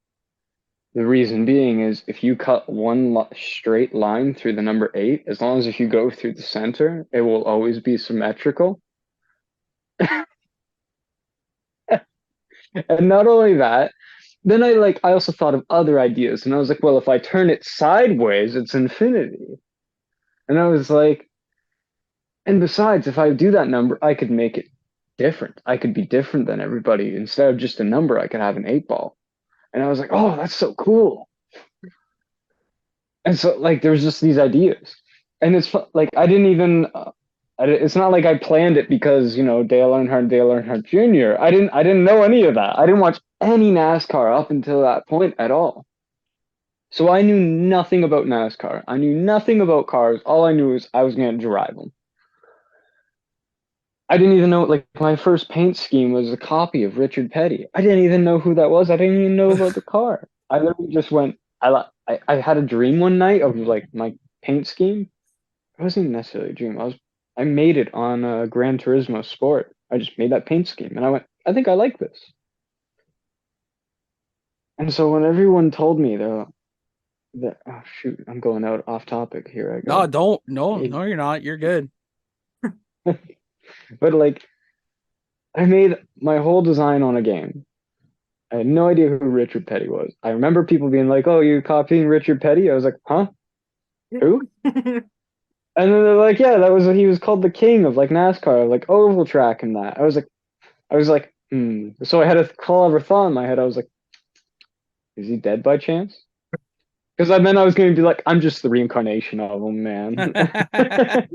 The reason being is if you cut one straight line through the number 8, as long as if you go through the center, it will always be symmetrical. And not only that, then I also thought of other ideas, and I was like, well, if I turn it sideways, it's infinity. And I was like, and besides, if I do that number, I could make it different. I could be different than everybody. Instead of just a number, I could have an 8-ball. And I was like, oh, that's so cool. And so like there was just these ideas. And it's like I didn't even it's not like I planned it because, Dale Earnhardt Jr. I didn't know any of that. I didn't watch any NASCAR up until that point at all. So I knew nothing about NASCAR. I knew nothing about cars. All I knew was I was going to drive them. I didn't even know, like, my first paint scheme was a copy of Richard Petty. I didn't even know who that was. I didn't even know about the car. I literally just went, I had a dream one night of, like, my paint scheme. It wasn't even necessarily a dream. I made it on Gran Turismo Sport. I just made that paint scheme. And I went, I think I like this. And so when everyone told me, oh, shoot, I'm going out off topic here. No, don't. No, you're not. You're good. But like, I made my whole design on a game. I had no idea who Richard Petty was. I remember people being like, "Oh, you're copying Richard Petty?" I was like, "Huh? Who?" And then they're like, "Yeah, he was called the king of like NASCAR, like oval track and that." I was like, hmm. So I had a clever thought in my head. I was like, "Is he dead by chance?" Because then I was going to be like, "I'm just the reincarnation of him, man."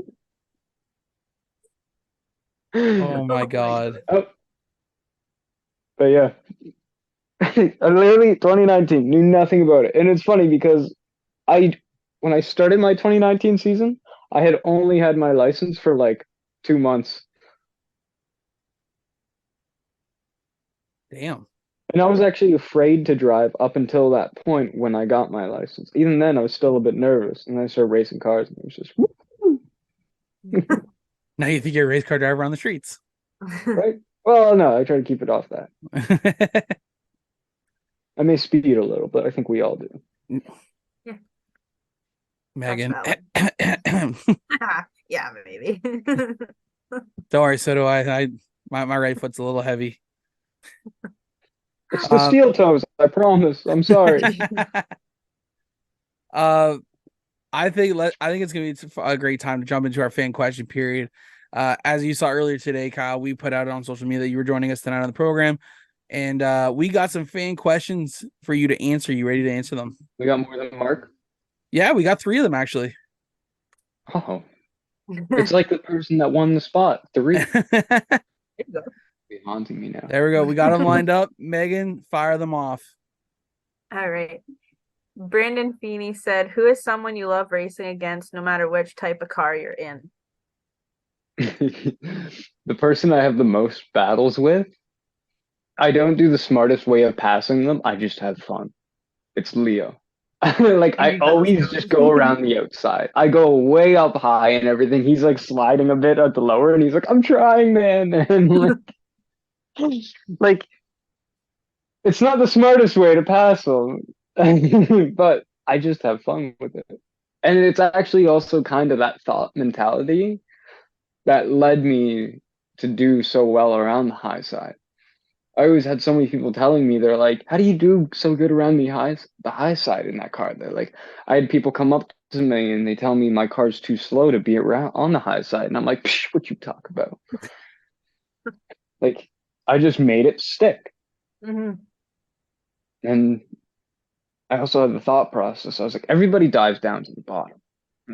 Oh my God. Oh, but yeah, I literally 2019 knew nothing about it, and it's funny because when I started my 2019 season, I had only had my license for like 2 months, Damn. and I was actually afraid to drive up until that point when I got my license. Even then, I was still a bit nervous, and then I started racing cars, and it was just woo, Now you think you're a race car driver on the streets. right. Well, no, I try to keep it off that. I may speed a little, but I think we all do. Yeah. Megan. Yeah, maybe. Don't worry, so do I. My right foot's a little heavy. It's the steel toes, I promise. I'm sorry. I think it's gonna be a great time to jump into our fan question period. As you saw earlier today, Kyle, we put out on social media that you were joining us tonight on the program, and we got some fan questions for you to answer. You ready to answer them? We got more than Mark. Yeah, we got 3 of them actually. Oh, it's like the person that won the spot. 3. Be haunting me now. There we go. We got them lined up. Megan, fire them off. All right. Brandon Feeney said, "Who is someone you love racing against, no matter which type of car you're in?" The person I have the most battles with, I don't do the smartest way of passing them. I just have fun. It's Leo. Like I always just go around the outside. I go way up high and everything. He's like sliding a bit at the lower, and he's like, "I'm trying, man." And like it's not the smartest way to pass them, but I just have fun with it. And it's actually also kind of that thought mentality that led me to do so well around the high side. I always had so many people telling me, they're like, "How do you do so good around the high side in that car?" They're like, I had people come up to me and they tell me my car's too slow to be around on the high side, and I'm like, "Psh, what you talk about?" Like, I just made it stick. Mm-hmm. And I also had the thought process. I was like, everybody dives down to the bottom.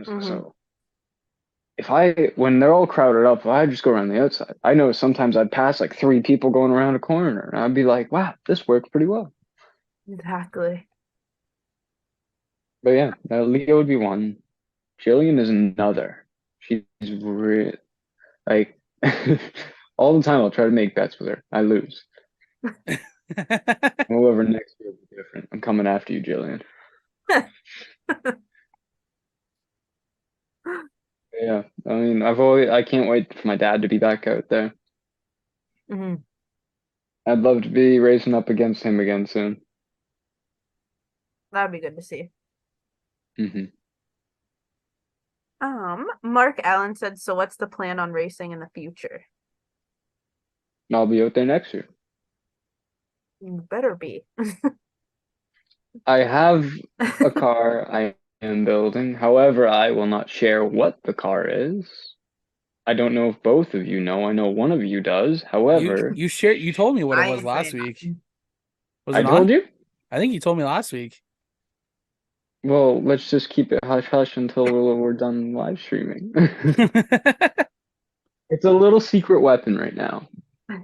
So when they're all crowded up, if I just go around the outside, I know sometimes I'd pass like 3 people going around a corner, and I'd be like, "Wow, this worked pretty well." Exactly. But yeah, Leah would be one. Jillian is another. She's like all the time. I'll try to make bets with her. I lose. However, next year will be different. I'm coming after you, Jillian. Yeah, I mean, I can't wait for my dad to be back out there. Mm-hmm. I'd love to be racing up against him again soon. That'd be good to see. Hmm. Mark Allen said, so what's the plan on racing in the future? I'll be out there next year. You better be. I have a car I am building. However, I will not share what the car is. I don't know if both of you know. I know one of you does. However, You told me what it I was ain't last saying week. nothing. Was I it told not? you? I think you told me last week. Well, let's just keep it hush hush until we're done live streaming. It's a little secret weapon right now, and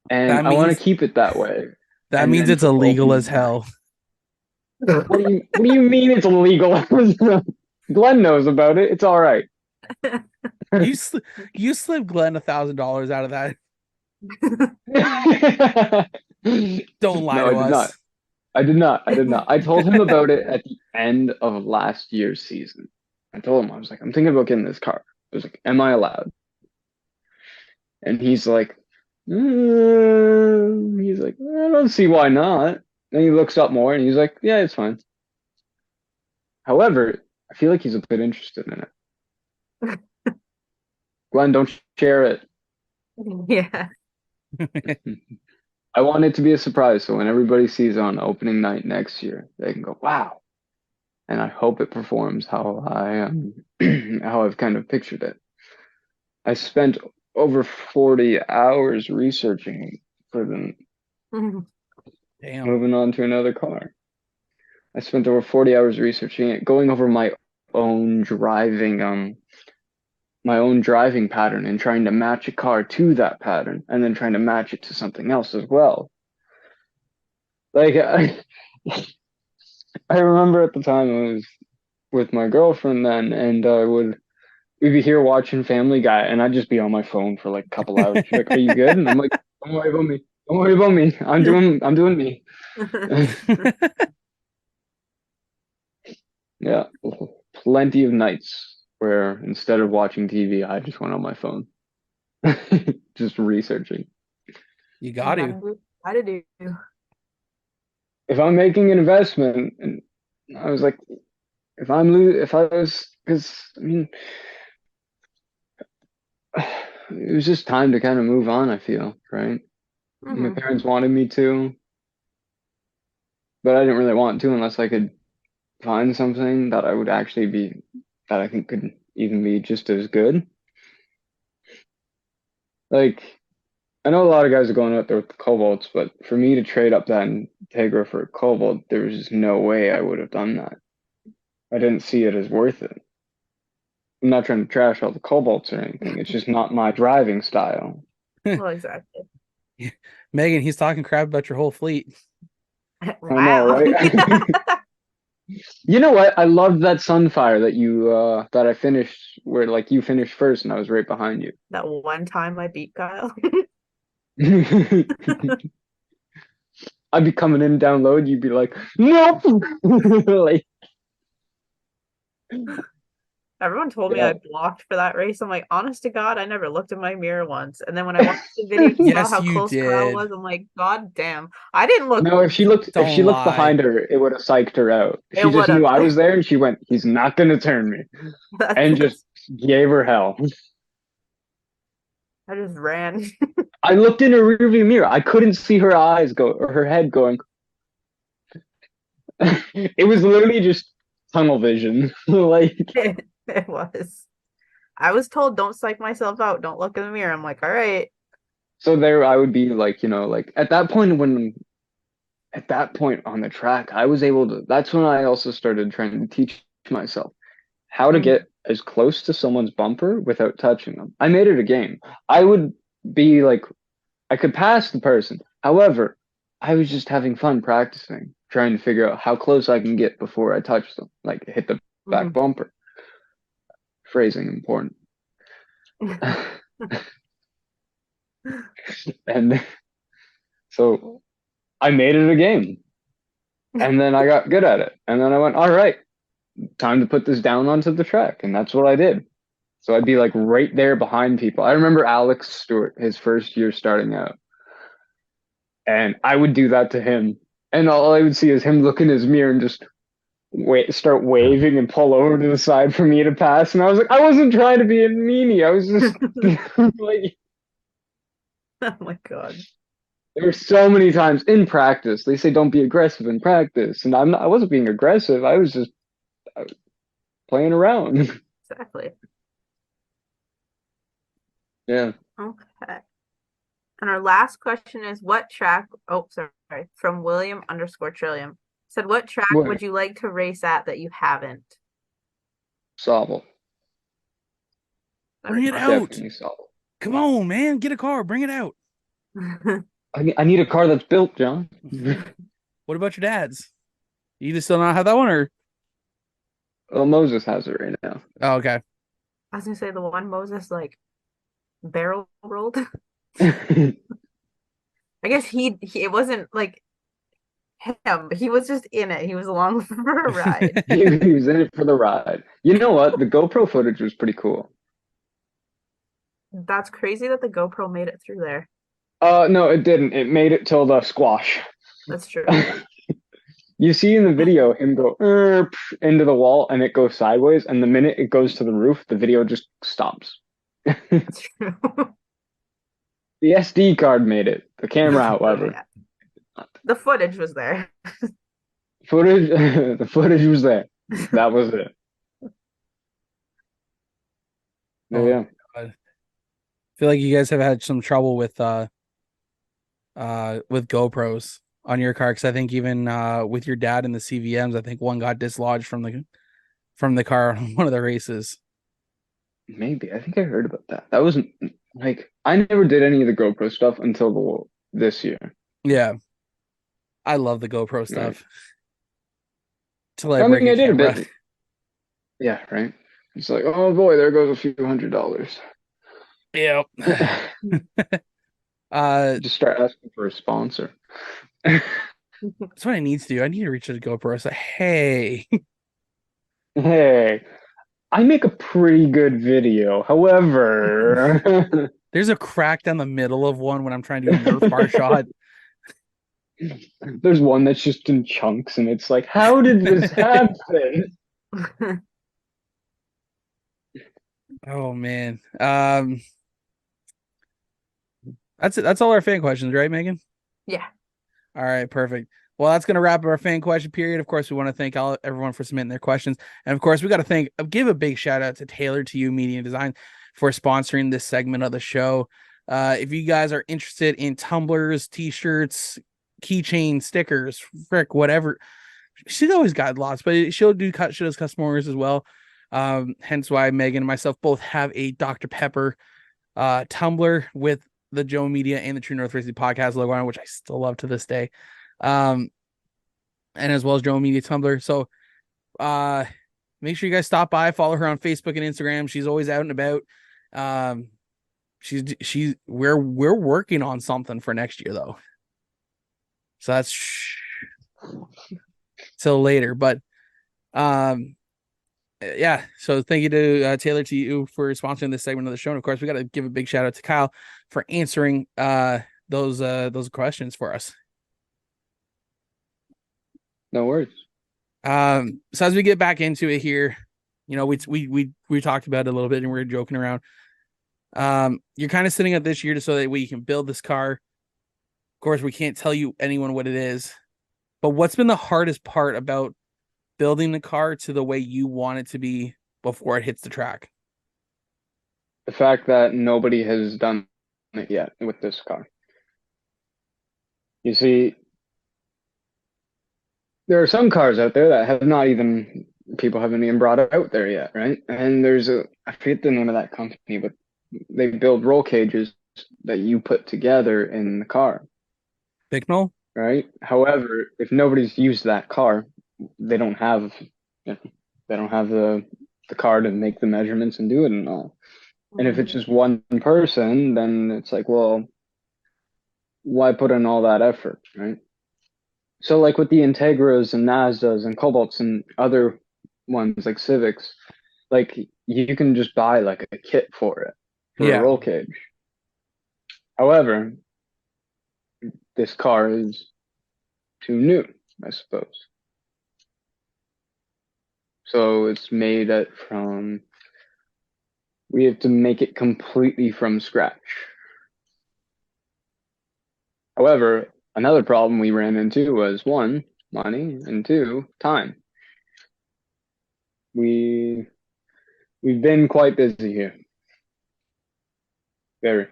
That I want to means keep it that way. that And means then it's for both of illegal you as guys. hell. What do you mean it's illegal? Glenn knows about it. It's all right. You sl you slipped Glenn $1,000 out of that. Don't lie No, to I did not. us. I did not. I did not. I told him about it at the end of last year's season. I told him, I was like, I'm thinking about getting this car. I was like, am I allowed? And he's like, I don't see why not. And he looks up more and he's like, yeah, it's fine. However, I feel like he's a bit interested in it. Glenn, don't share it. Yeah. I want it to be a surprise, so when everybody sees on opening night next year, they can go, "Wow!" And I hope it performs how how I've kind of pictured it. I spent over 40 hours researching for them. Damn. Moving on to another car. I spent over 40 hours researching it, going over my own driving pattern and trying to match a car to that pattern, and then trying to match it to something else as well. Like I remember at the time I was with my girlfriend then, and we'd be here watching Family Guy, and I'd just be on my phone for like a couple hours. She's like, "Are you good?" And I'm like, "Don't worry about me. Don't worry about me. I'm doing me." Yeah, plenty of nights where instead of watching TV, I just went on my phone, just researching. You got to. Gotta do. If I'm making an investment, and I was like, if I was, because I mean, it was just time to kind of move on. I feel right. My Mhm. parents wanted me to, but I didn't really want to unless I could find something that I would actually be that I think could even be just as good. Like I know a lot of guys are going out there with the Cobalts, but for me to trade up that Integra for a Cobalt, there was just no way I would have done that. I didn't see it as worth it. I'm not trying to trash all the Cobalts or anything. It's just not my driving style. Well, exactly. Megan, he's talking crap about your whole fleet. I know, Wow. right? You know what? I loved that Sunfire that I finished where like you finished first and I was right behind you. That one time I beat Kyle. I'd be coming in down low, you'd be like, nope. Like, Everyone told me yeah. I blocked for that race. I'm like, honest to God, I never looked in my mirror once. And then when I watched the video and saw Yes, how you close Kyle did. was, I'm like, God damn. I didn't look No, if she Don't looked lie. behind her, it would have psyched her out. It She just would've. knew I was there and she went, he's not gonna turn me. And just gave her hell. I just ran. I looked in her rearview mirror. I couldn't see her eyes go or her head going. It was literally just tunnel vision. Like It was. I was told don't psych myself out. Don't look in the mirror. I'm like, all right. so there I would be like, like at that point on the track, I was able to that's when I also started trying to teach myself how to get as close to someone's bumper without touching them. I made it a game. I would be like I could pass the person. However, I was just having fun practicing, trying to figure out how close I can get before I touch them, like hit the back bumper. Phrasing important. And so I made it a game. And then I got good at it. And then I went, all right, time to put this down onto the track. And that's what I did. So I'd be like right there behind people. I remember Alex Stewart, his first year starting out. And I would do that to him And all I would see is him look in his mirror and just start waving and pull over to the side for me to pass. And I was like, I wasn't trying to be a meanie. I was just like, Oh my god. there were so many times in practice. They say don't be aggressive in practice, and I wasn't being aggressive. I was just playing around. Exactly. Yeah. Okay. And our last question is what track, oh, sorry, from William_Trillium said, what track What? would you like to race at that you haven't? Sobble. Bring it That out. Definitely Sobble. Come on, man. Get a car. Bring it out. is I need a car that's built, John. What about your dad's? You just still not have that one, or? Well, Moses has it right now. Oh, okay. I was gonna say the one Moses like barrel rolled. He I guess he it wasn't like him. He was just in it. He was along for a ride. was in it for the ride. You know what? The GoPro footage was pretty cool. That's crazy that the GoPro made it through there. No, it didn't. It made it till the squash. That's true. You see in the video him go into the wall and it goes sideways, and the minute it goes to the roof, the video just stops. That's true. The SD card made it. The camera, however, Yeah. The footage was there. the footage was there. That was it. Oh, Yeah. I feel like you guys have had some trouble with GoPros on your car, because I think even with your dad and the CVMs, I think one got dislodged from the car on one of the races. Maybe. I think I heard about that. That wasn't like I never did any of the GoPro stuff until this year. Yeah, I love the GoPro stuff. Till I break mean, a I did a camera. bit. Yeah, right. It's like, oh boy, there goes a few $100. Yeah. Just start asking for a sponsor. That's what I need to do. I need to reach out to GoPro and say, hey. Hey, I make a pretty good video. However, There's a crack down the middle of one when I'm trying to do a Nerf bar shot. there's one that's just in chunks, and it's like, how did this happen? Oh man. That's it. That's all our fan questions, right, Megan? Yeah. All right, perfect. Well, that's going to wrap up our fan question period. Of course, we want to thank everyone for submitting their questions. And of course, we got to give a big shout out to Taylor to You Media and Design for sponsoring this segment of the show. If you guys are interested in tumblers, t-shirts, keychain, stickers, frick, whatever, she's always got lots, but she does custom orders as well. Hence why Megan and myself both have a Dr. Pepper tumbler with the Joe Media and the True North Racing Podcast logo on, which I still love to this day. And as well as Joe Media Tumblr. So make sure you guys stop by, follow her on Facebook and Instagram. She's always out and about. We're working on something for next year though. So that's till later. But yeah, so thank you to Taylor to You for sponsoring this segment of the show. And of course, we got to give a big shout out to Kyle for answering those questions for us. No worries. So as we get back into it here, you know, we talked about it a little bit and we were joking around. You're kind of sitting up this year just so that way you can build this car. Of course, we can't tell you anyone what it is, but what's been the hardest part about building the car to the way you want it to be before it hits the track? The fact that nobody has done it yet with this car. You see, there are some cars out there that people haven't even brought out there yet, right? And I forget the name of that company, but they build roll cages that you put together in the car. Bicknell? Right? However, if nobody's used that car, they don't have the car to make the measurements and do it and all. And if it's just one person, then it's like, well, why put in all that effort, right? So like with the Integras and Mazdas and Cobalts and other ones like Civics, like you can just buy like a kit for it for a roll cage. However, this car is to new, I suppose. So it's made it from, we have to make it completely from scratch. However, another problem we ran into was one, money, and two, time. We've been quite busy here. Very.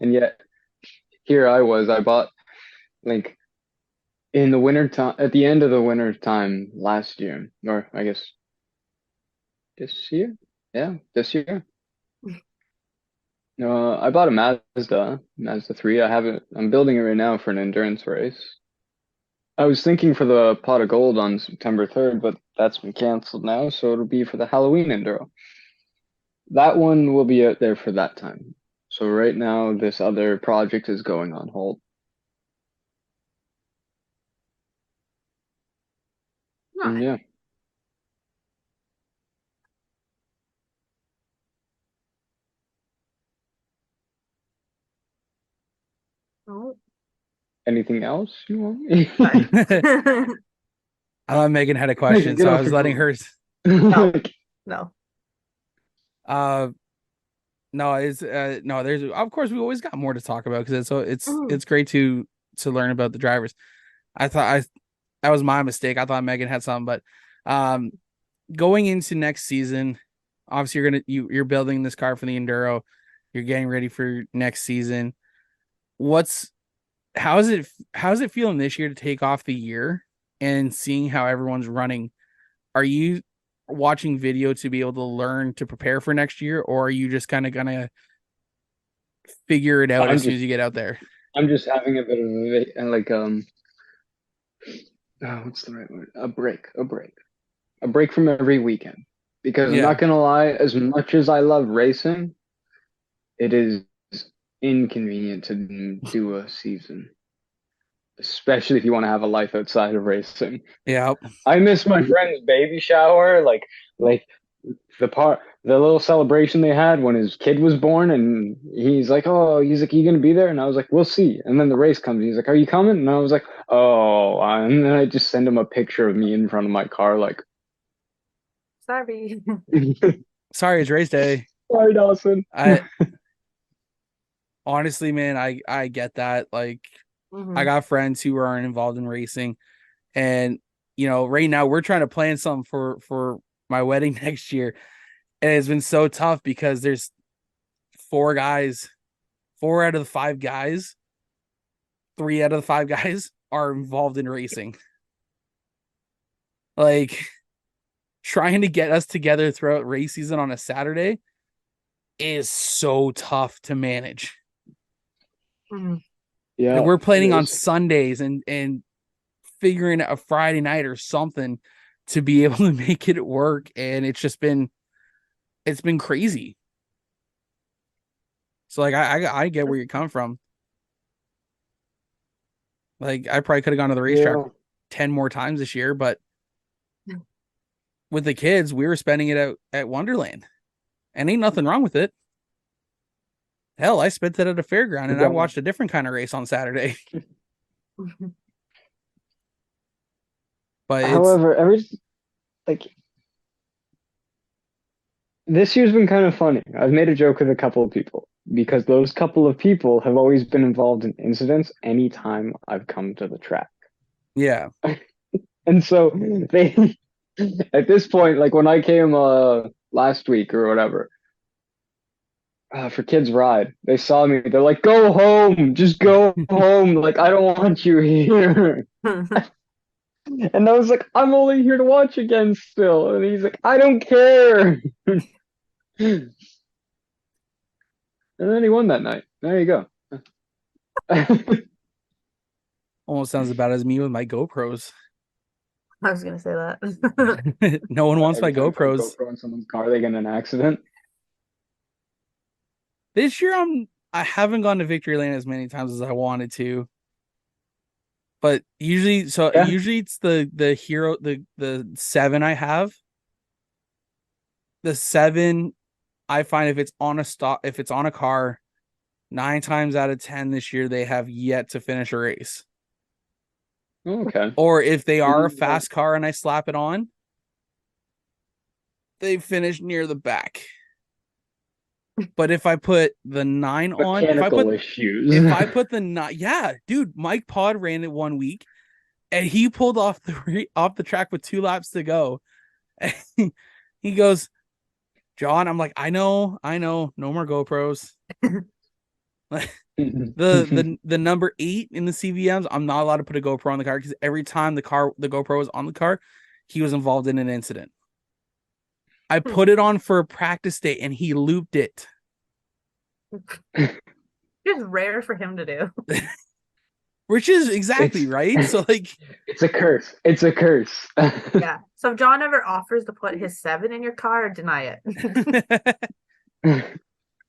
And yet here I bought like in the winter time, at the end of the winter time last year, or I guess this year. Yeah, this year. I bought a Mazda 3. I'm building it right now for an endurance race. I was thinking for the pot of gold on September 3rd, but that's been canceled now, so it'll be for the Halloween Enduro. That one will be out there for that time. So right now, this other project is going on hold. And yeah. Oh, Anything else you want? sorry. I thought Megan had a question, Get so I off was your letting phone. her. No. No, it's no. There's of course we always got more to talk about because it's Mhm. it's great to learn about the drivers. I thought that was my mistake. I thought Megan had some, but um, going into next season, obviously you're building this car for the enduro. You're getting ready for next season. How's it feeling this year to take off the year and seeing how everyone's running? Are you watching video to be able to learn to prepare for next year, or are you just kind of gonna figure it out as soon as you get out there? I'm just having a bit of what's the right word? A break from every weekend. Because I'm Yeah, not gonna lie, as much as I love racing, it is inconvenient to do a season, especially if you want to have a life outside of racing. yeah. I miss my friend's baby shower, like the little celebration they had when his kid was born, and he's like, you gonna be there? And I was like, we'll see. And then the race comes, and he's like, are you coming? And I was like, oh, and then I just send him a picture of me in front of my car, like, Sorry. Sorry, it's race day. sorry, Dawson. I honestly, man, I get that. Like, I Mhm. got friends who aren't involved in racing, and right now we're trying to plan something for my wedding next year, and it's been so tough because there's four guys, 4 out of the 5 guys, 3 out of the 5 guys are involved in racing. Like, trying to get us together throughout race season on a Saturday is so tough to manage. Mhm. Yeah, Like, we're it planning on is. Sundays and figuring out a Friday night or something to be able to make it work, and it's been crazy. So like I get where you're coming from. Like, I probably could have gone to the racetrack Yeah. 10 more times this year, but with the kids, we were spending it out at Wonderland. And ain't nothing wrong with it. Hell, I spent it at a fairground and I watched a different kind of race on Saturday. But However, like this year's been kind of funny. I've made a joke with a couple of people because those couple of people have always been involved in incidents anytime I've come to the track. yeah. And so they, at this point, like when I came last week or whatever, for kids ride, they saw me. They're like, "Go home, just go home. Like I don't want you here." And I was like, "I'm only here to watch again still." And he's like, "I don't care." And then he won that night. There you go. Almost sounds about as me with my GoPros. I was gonna say that. No one wants my Every time I put a GoPros. GoPro in someone's car, they get in an accident. This year I haven't gone to Victory Lane as many times as I wanted to. But usually Yeah. it's the hero, the 7 I have. The 7, I find if it's on a car, 9 times out of 10 this year they have yet to finish a race. Okay. Or if they are a fast car and I slap it on, they finish near the back. But if I put the 9 on, Mechanical issues. if I put the 9, yeah, dude, Mike Pod ran it 1 week and he pulled off the track with 2 laps to go. And he goes, John, I'm like, I know, no more GoPros. the number 8 in the CVMs, I'm not allowed to put a GoPro on the car because every time the GoPro was on the car, he was involved in an incident. I put it on for a practice day and he looped it. It's rare for him to do. Which is exactly right. So like, it's a curse. It's a curse. Yeah. So if John ever offers to put his 7 in your car, deny it.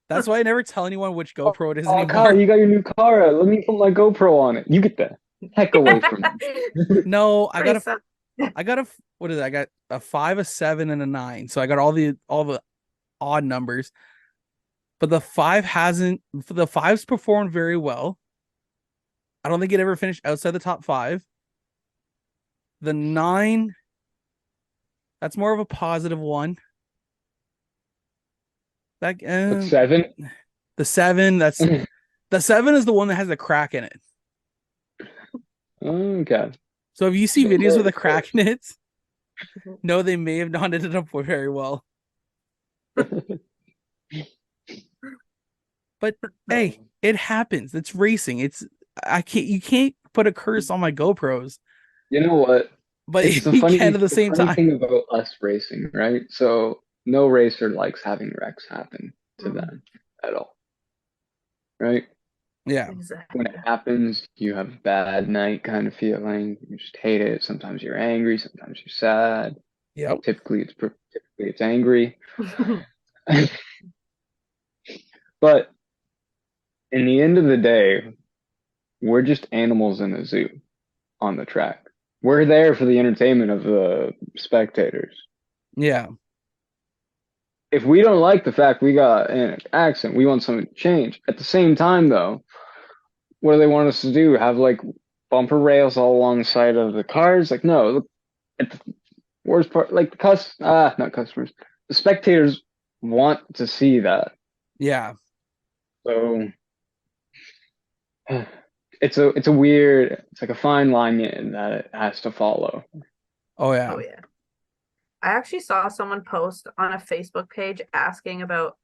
That's why I never tell anyone which GoPro it is Oh, anymore. Kyle, you got your new car. Let me put my GoPro on it. You get the heck away from me. No, I got a what is it? I got a 5, a 7, and a 9. So I got all the odd numbers. But the 5's performed very well. I don't think it ever finished outside the top 5. The 9, that's more of a positive one. That 7? The 7, that's the 7 is the one that has a crack in it. Okay. So if you see videos with a crack in it, no, they may have not ended up very well. But hey, it happens. It's racing. You can't put a curse on my GoPros. You know what? But It's the you funny, can at the same time. thing about us racing, right? So no racer likes having wrecks happen to them at all. Right? Yeah. Exactly. When it happens, you have a bad night kind of feeling. You just hate it. Sometimes you're angry. Sometimes you're sad. Yep. Typically it's angry. But in the end of the day, we're just animals in a zoo on the track. We're there for the entertainment of the spectators. Yeah. If we don't like the fact we got in an accident, we want something to change. At the same time, though, what do they want us to do? Have like bumper rails all alongside of the cars? Like, no. Look at the worst part, like not customers. The spectators want to see that. Yeah. So it's a weird, it's like a fine line that it has to follow. Oh yeah. Oh yeah. I actually saw someone post on a Facebook page asking about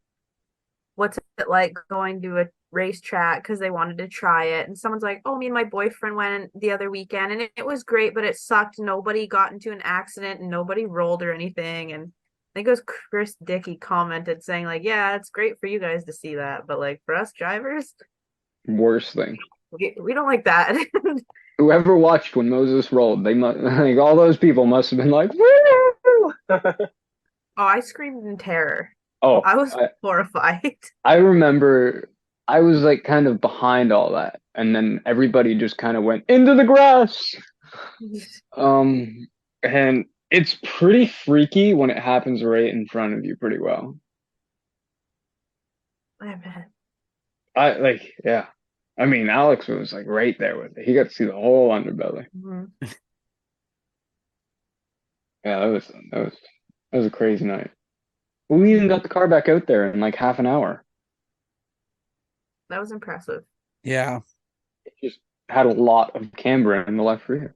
what's it like going to a racetrack because they wanted to try it. And someone's like, oh, me and my boyfriend went the other weekend and it was great, but it sucked. Nobody got into an accident and nobody rolled or anything. And I think it was Chris Dickey commented saying like, yeah, it's great for you guys to see that. But like for us drivers, Worst thing. we don't like that. Whoever watched when Moses rolled, they must like all those people must have been like, woo! Oh, I screamed in terror. Oh, I was horrified. I remember I was like kind of behind all that, and then everybody just kind of went into the grass. And it's pretty freaky when it happens right in front of you pretty well. I bet. Yeah. I mean, Alex was like right there with it. He got to see the whole underbelly. Mm-hmm. Yeah, that was a crazy night. We even got the car back out there in like half an hour. That was impressive. Yeah. It just had a lot of camber in the left rear.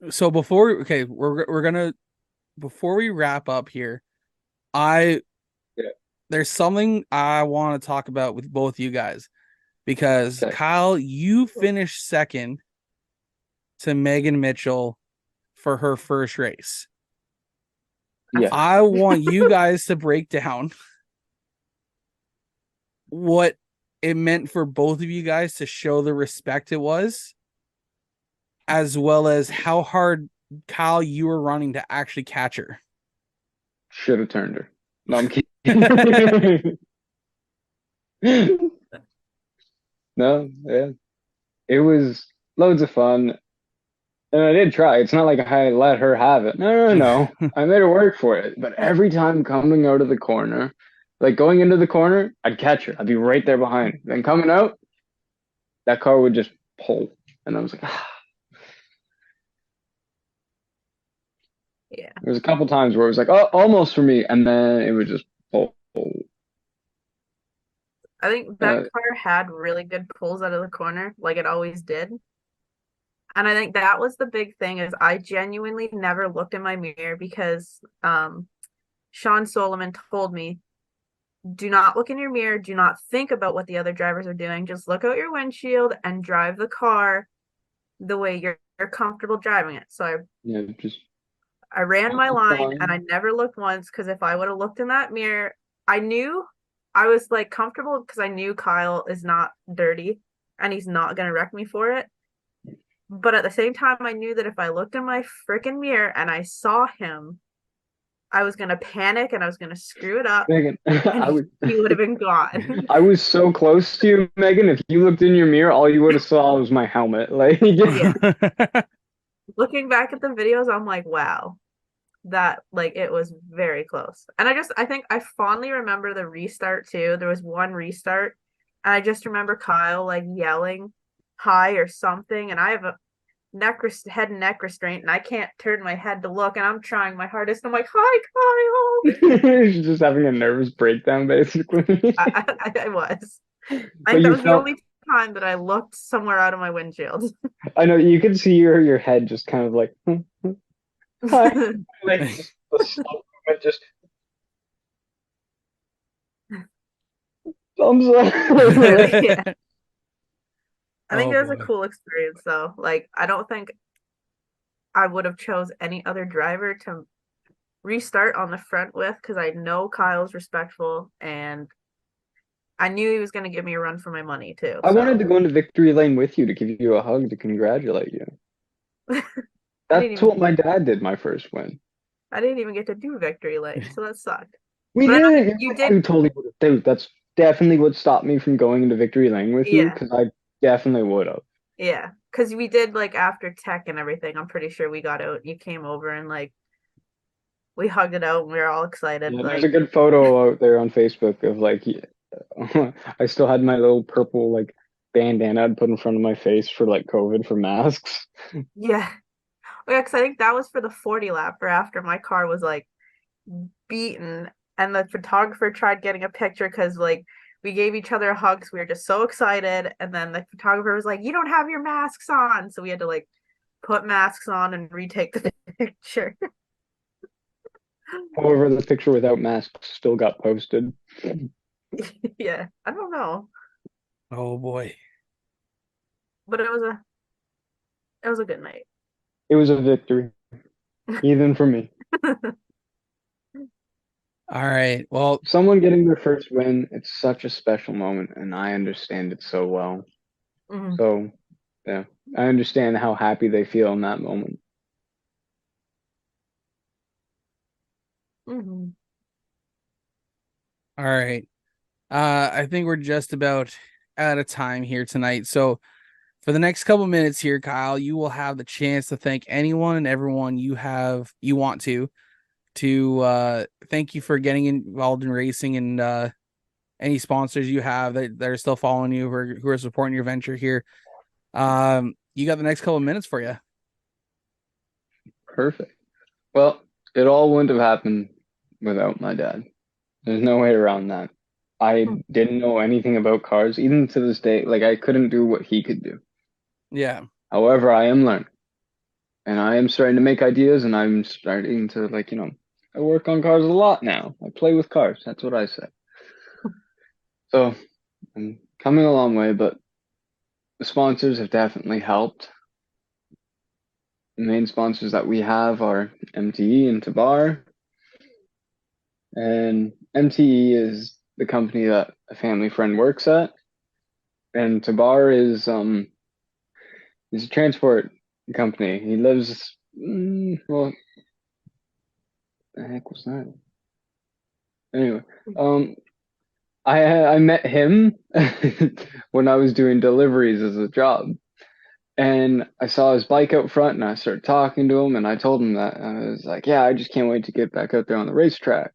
So before we wrap up here, there's something I want to talk about with both you guys because Kyle, you finished second to Megan Mitchell for her first race. Yeah. I want you guys to break down what it meant for both of you guys to show the respect it was, as well as how hard, Kyle, you were running to actually catch her. Should have turned her. No, I'm kidding. No, yeah. It was loads of fun. And I did try. It's not like I let her have it. No. I made her work for it. But every time coming out of the corner, like going into the corner, I'd catch her. I'd be right there behind her. Then coming out, that car would just pull. And I was like, Yeah. There was a couple times where it was like, oh, almost for me. And then it would just pull. I think that Uh, car had really good pulls out of the corner, like it always did. And I think that was the big thing is I genuinely never looked in my mirror because Sean Solomon told me, do not look in your mirror, do not think about what the other drivers are doing. Just look out your windshield and drive the car the way you're comfortable driving it. So yeah, just I ran my line and fine. I never looked once because if I would have looked in that mirror, I knew I was like comfortable because I knew Kyle is not dirty and he's not gonna wreck me for it. But at the same time, I knew that if I looked in my freaking mirror and I saw him, I was gonna panic and I was gonna screw it up Megan, and he would have been gone. I was so close to you, Megan. If you looked in your mirror, all you would have saw was my helmet. Like, Yeah. Looking back at the videos, I'm like, wow, that like it was very close. And I think I fondly remember the restart too. There was one restart, and I just remember Kyle like yelling hi or something, and I have a head and neck restraint, and I can't turn my head to look, and I'm trying my hardest. I'm like, hi, Kyle. she's just having a nervous breakdown, basically. I was. I But think that you was the felt, only time that I looked somewhere out of my windshield. I know you could see your head just kind of like, hi. Like, just the slow movement, just thumbs up. Yeah. I think Oh it was a boy. cool experience though. Like I don't think I would have chose any other driver to restart on the front with because I know Kyle's respectful and I knew he was going to give me a run for my money too. I wanted So to go into victory lane with you to give you a hug to congratulate you. I didn't That's even what my dad did my first win. I didn't even get to do victory lane, so that sucked. We But I know did. you I did, totally would have. Dude, that's definitely what stopped me from going into victory lane with you yeah, because I definitely would have. yeah, because we did like after tech and everything. I'm pretty sure we got out. You came over and like we hugged it out and we were all excited. Yeah, there's a Like good photo out there on Facebook of like I still had my little purple like bandana I'd put in front of my face for like COVID for masks. yeah, oh, yeah, because I think that was for the 40 lap or after my car was like beaten and the photographer tried getting a picture because like we gave each other hugs. We were just so excited. And then the photographer was like, you don't have your masks on. So we had to like put masks on and retake the picture. However, the picture without masks still got posted. Yeah. I don't know. Oh boy. But it was a good night. It was a victory, even for me. All right. Well, Someone getting their first win, it's such a special moment, and I understand it so well. Mhm. So, yeah, I understand how happy they feel in that moment. Mhm. all right. I think we're just about out of time here tonight. So for the next couple minutes here, Kyle, you will have the chance to thank anyone and everyone you want to thank you for getting involved in racing and any sponsors you have that are still following you who are supporting your venture here. You got the next couple minutes for you. Perfect. Well, it all wouldn't have happened without my dad. There's no way around that. I didn't know anything about cars, even to this day. Like, I couldn't do what he could do. Yeah. However, I am learning. And I am starting to make ideas, and I'm starting to, like, I work on cars a lot now. I play with cars. That's what I say. So, I'm coming a long way, but the sponsors have definitely helped. The main sponsors that we have are MTE and Tabar. And MTE is the company that a family friend works at. And Tabar is a transport company. He lives well, the heck was that? Anyway, I met him when I was doing deliveries as a job. And I saw his bike out front and I started talking to him and I told him that I was like, yeah, I just can't wait to get back out there on the racetrack.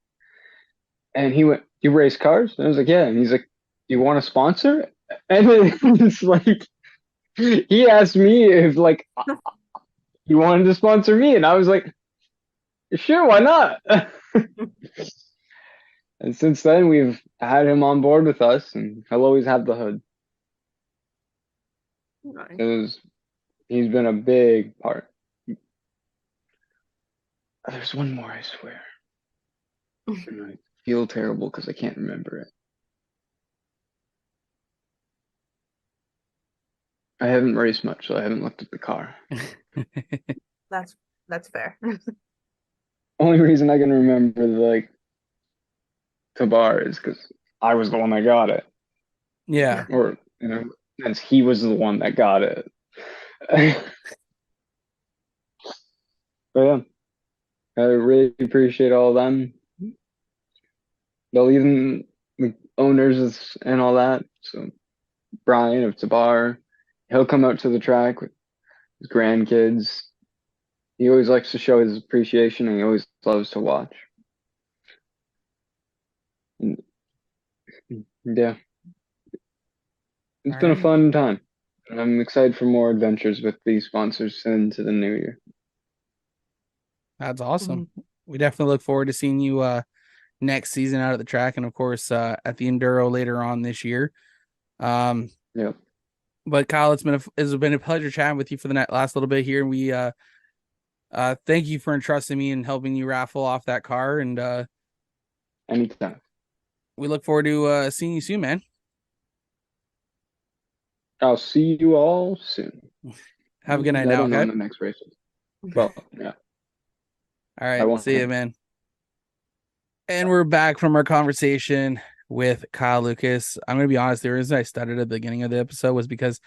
And he went, you race cars? And I was like, yeah. And he's like, do you want a sponsor? And then it's like, he asked me if like he wanted to sponsor me, and I was like, sure, why not? And since then, we've had him on board with us, and he'll always have the hood. Nice. It was, he's been a big part. There's one more, I swear. And I feel terrible because I can't remember it. I haven't raced much, so I haven't looked at the car. That's fair. Only reason I can remember like Tabar is because I was the one that got it, Yeah. or since he was the one that got it. But yeah, I really appreciate all of them. They'll even the owners and all that. So Brian of Tabar, he'll come out to the track with his grandkids. He always likes to show his appreciation, and he always loves to watch. And, yeah, it's All been a right. fun time. And I'm excited for more adventures with these sponsors into the new year. That's awesome. We definitely look forward to seeing you next season out at the track, and of course at the Enduro later on this year. Yeah. But Kyle, it's been a pleasure chatting with you for the last little bit here. And we thank you for entrusting me and helping you raffle off that car. And Anytime. we look forward to seeing you soon, man. I'll see you all soon. Have a good night I now, don't know okay? when the next race is. Well, yeah. All I right. won't See you, know. man. And we're back from our conversation with Kyle Lucas. I'm going to be honest. The reason I started at the beginning of the episode was because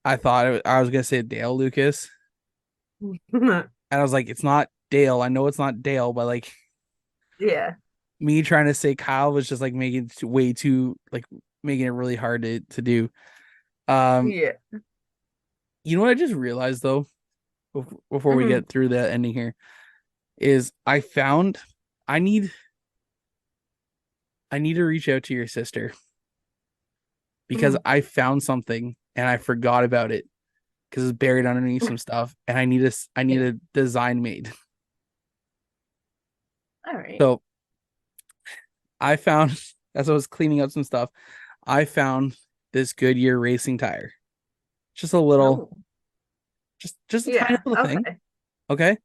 I thought I was going to say Dale Lucas. And I was like, it's not Dale. I know it's not Dale, but like, Yeah. me trying to say Kyle was just like making it way too, like, making it really hard to do. Yeah. You know what I just realized though, before we get through the ending here, is I found I need to reach out to your sister because I found something and I forgot about it because it's buried underneath some stuff, and I need a design made. All right. So I found, as I was cleaning up some stuff, I found this Goodyear racing tire. Just a little, Oh, just a yeah. tiny little thing. Okay. Okay.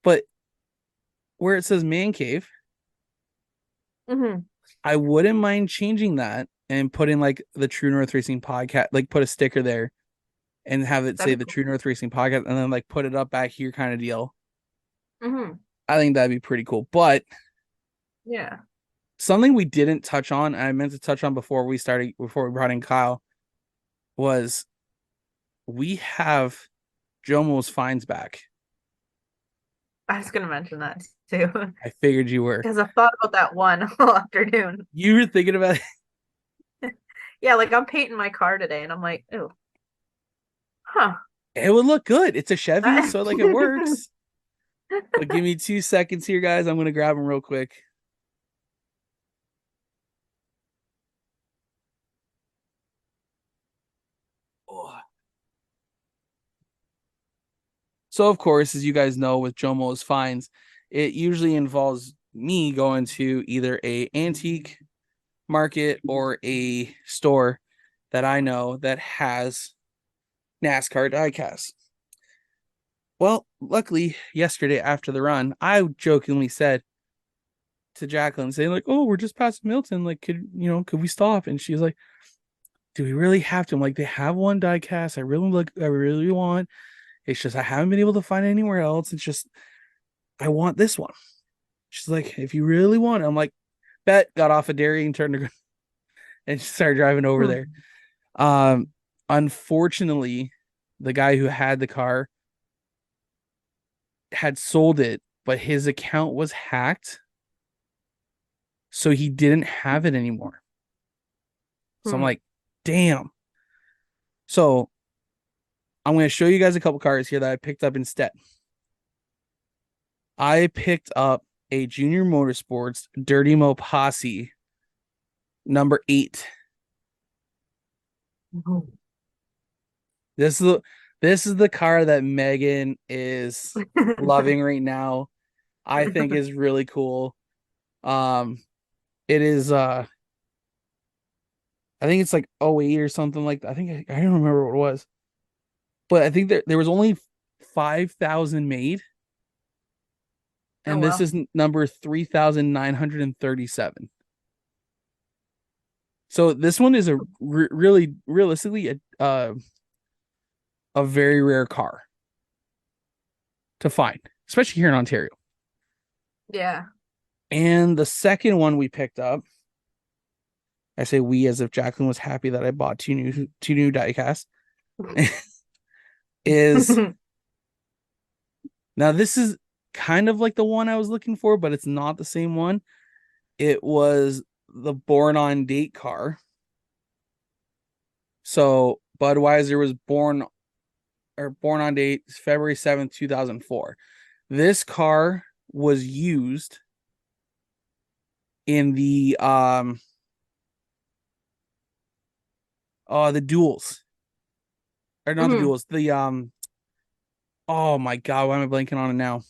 But where it says man cave, I wouldn't mind changing that and putting like the True North Racing podcast, like put a sticker there and have it say That'd the be True North Racing podcast, and then like put it up back here kind of deal. cool. I think that'd be pretty cool. But Yeah. something we didn't touch on, and I meant to touch on before we brought in Kyle, was we have Jomo's fines back. I was gonna mention that too. I figured you were. Because I thought about that one all afternoon. You were thinking about it. Yeah, like I'm painting my car today and I'm like, oh, huh. It would look good. It's a Chevy, so like it works. But give me 2 seconds here, guys. I'm gonna grab them real quick. Oh. So of course, as you guys know, with Jomo's fines, it usually involves me going to either a antique market or a store that I know that has NASCAR diecasts. Well, luckily, yesterday after the run, I jokingly said to Jacqueline, saying like, "Oh, we're just past Milton. Like, could we stop?" And she's like, "Do we really have to?" I'm like, "They have one diecast. I really want. It's just I haven't been able to find it anywhere else. It's just I want this one." She's like, "If you really want it," I'm like, "Bet." Got off a dairy and turned to and started driving over there. Unfortunately, the guy who had the car had sold it, but his account was hacked, so he didn't have it anymore. So I'm like, damn. So I'm going to show you guys a couple cars here that I picked up instead. I picked up a Junior Motorsports Dirty Mo Posse number 8. This is the this is the car that Megan is loving right now. I think is really cool. It is I think it's like '08 or something like that. I don't remember what it was. But I think there was only 5,000 made, Oh and this well. is number 3,937. So this one is a really realistically a very rare car to find, especially here in Ontario. Yeah. And the second one we picked up, I say we as if Jacqueline was happy that I bought two new diecasts, is now this is kind of like the one I was looking for, but it's not the same one. It was the born on date car. So Budweiser was born on date February 7th, 2004. This car was used in the the duels. Or not the Mhm. duels. The oh my god, why am I blanking on it now?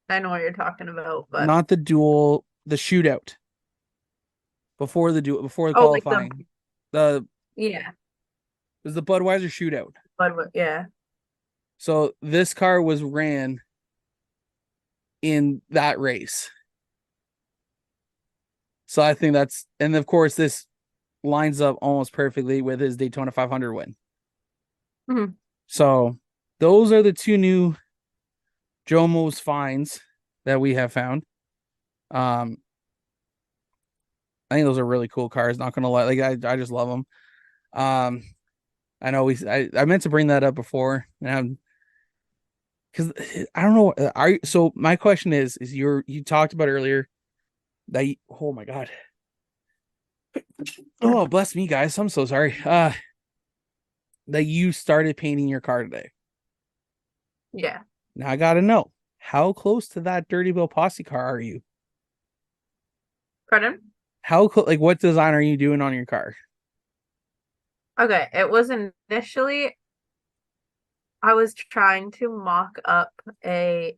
I know what you're talking about, but Not the duel, the shootout. Before the before the oh, like the qualifying. The yeah, it was the Budweiser shootout. but yeah. So this car was ran in that race. So I think that's, and of course this lines up almost perfectly with his Daytona 500 win. Mhm. So those are the two new Jomo's finds that we have found. I think those are really cool cars. Not gonna lie, like I just love them. I know I meant to bring that up before, and because I don't know. So my question is you talked about earlier that oh my god, oh bless me guys, I'm so sorry. That you started painting your car today. Yeah. Now I gotta know, how close to that Dirty Bill Posse car are you? Pardon? Like what design are you doing on your car? Okay, it was initially I was trying to mock up it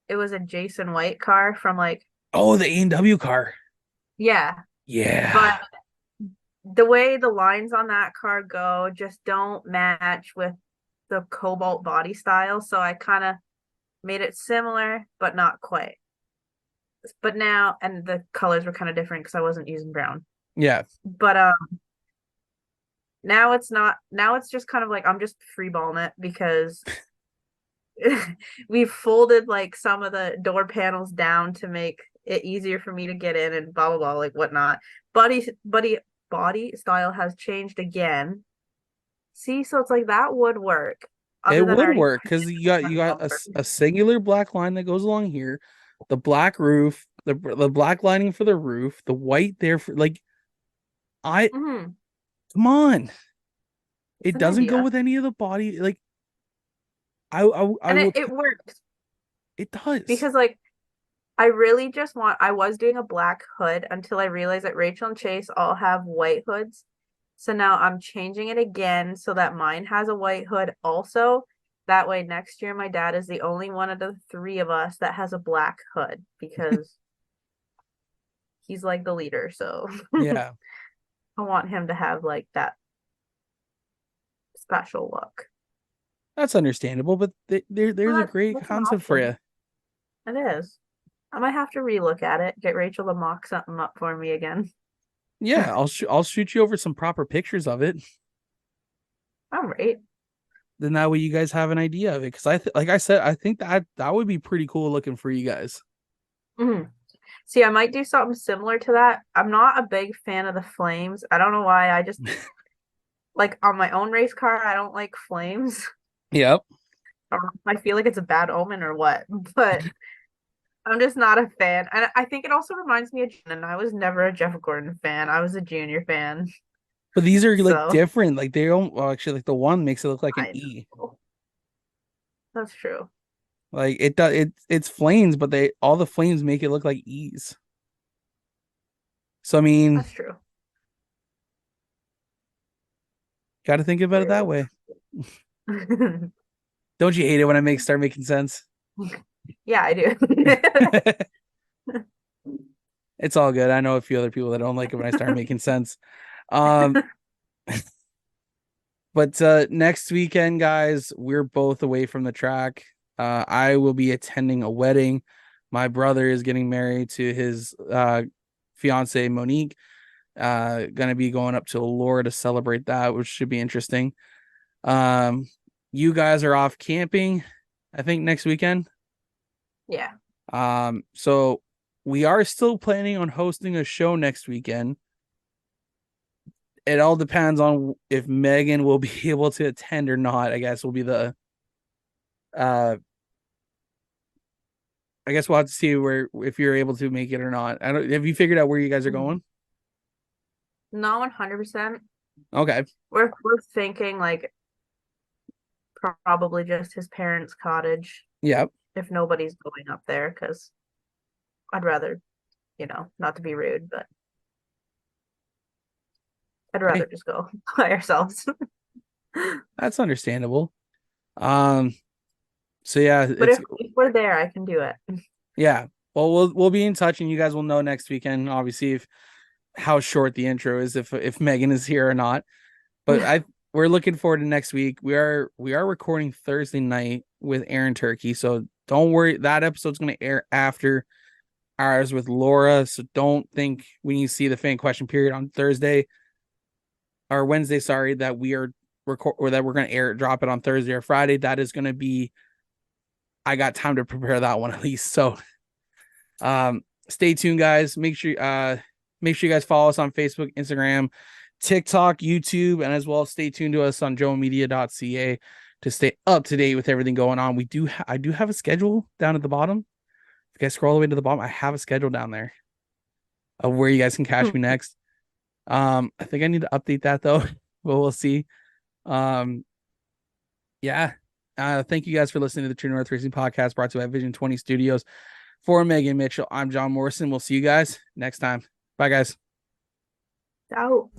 was a Jason White car from like Oh, the A&W car. yeah, Yeah. but the way the lines on that car go just don't match with the cobalt body style, so I kind of made it similar but not quite. But now and the colors were kind of different because I wasn't using brown. Yeah. But now it's not, now it's just kind of like I'm just freeballing it because we've folded like some of the door panels down to make it easier for me to get in and blah blah blah, like whatnot. Body style has changed again. See, so it's like that would work. Other It than would already work because you got bumper. a singular black line that goes along here, the black roof, the black lining for the roof, the white there for like I Mm-hmm. come on. It's It an doesn't go idea. with any of the body. Like I And will it works it does. because like I really just want, I was doing a black hood until I realized that Rachel and Chase all have white hoods. So now I'm changing it again so that mine has a white hood also. That way next year my dad is the only one of the three of us that has a black hood because he's like the leader. So Yeah. I want him to have like that special look. That's understandable, but So there's a great that's an concept for you. option. It is. I might have to relook at it, get Rachel to mock something up for me again. Yeah, I'll shoot you over some proper pictures of it. All right. Then that way you guys have an idea of it. Because like I said, I think that would be pretty cool looking for you guys. Mm-hmm. See, I might do something similar to that. I'm not a big fan of the flames. I don't know why. I just like on my own race car, I don't like flames. Yep. I feel like it's a bad omen or what, but I'm just not a fan. And I think it also reminds me of Jen, and I was never a Jeff Gordon fan. I was a Junior fan. But these are like So different. Like they don't, well, actually, like the one makes it look like an I E. know. That's true. Like it does it's flames, but they all the flames make it look like E's. So I mean, That's true. gotta think about it that True. way. Don't you hate it when I start making sense? Yeah, I do. It's all good. I know a few other people that don't like it when I start making sense. Um, but next weekend, guys, we're both away from the track. I will be attending a wedding. My brother is getting married to his fiance Monique. Gonna be going up to Laura to celebrate that, which should be interesting. You guys are off camping, I think, next weekend. Yeah. So we are still planning on hosting a show next weekend. It all depends on if Megan will be able to attend or not. I guess will be the I guess we'll have to see where if you're able to make it or not. I don't have you figured out where you guys are going? Not 100%. Okay. We're thinking like probably just his parents' cottage. Yep. If nobody's going up there, because I'd rather, not to be rude, but I'd rather just go by ourselves. That's understandable. So yeah, but if we're there, I can do it. Yeah. Well, we'll be in touch, and you guys will know next weekend, obviously, if how short the intro is, if Megan is here or not. But we're looking forward to next week. We are recording Thursday night with Aaron Turkey, so don't worry. That episode's going to air after ours with Laura. So don't think when you see the fan question period on Thursday or Wednesday, sorry, that we are that we're going to drop it on Thursday or Friday. That is going to be. I got time to prepare that one at least. So, stay tuned, guys. Make sure you guys follow us on Facebook, Instagram, TikTok, YouTube, and as well stay tuned to us on joemedia.ca to stay up to date with everything going on. I do have a schedule down at the bottom. If you guys scroll all the way to the bottom, I have a schedule down there of where you guys can catch me next. I think I need to update that though, but we'll see. Yeah. Thank you guys for listening to the True North Racing Podcast brought to you by Vision 20 Studios. For Megan Mitchell, I'm Jon Morrison. We'll see you guys next time. Bye, guys. Ciao.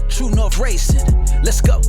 True North Racing. Let's go.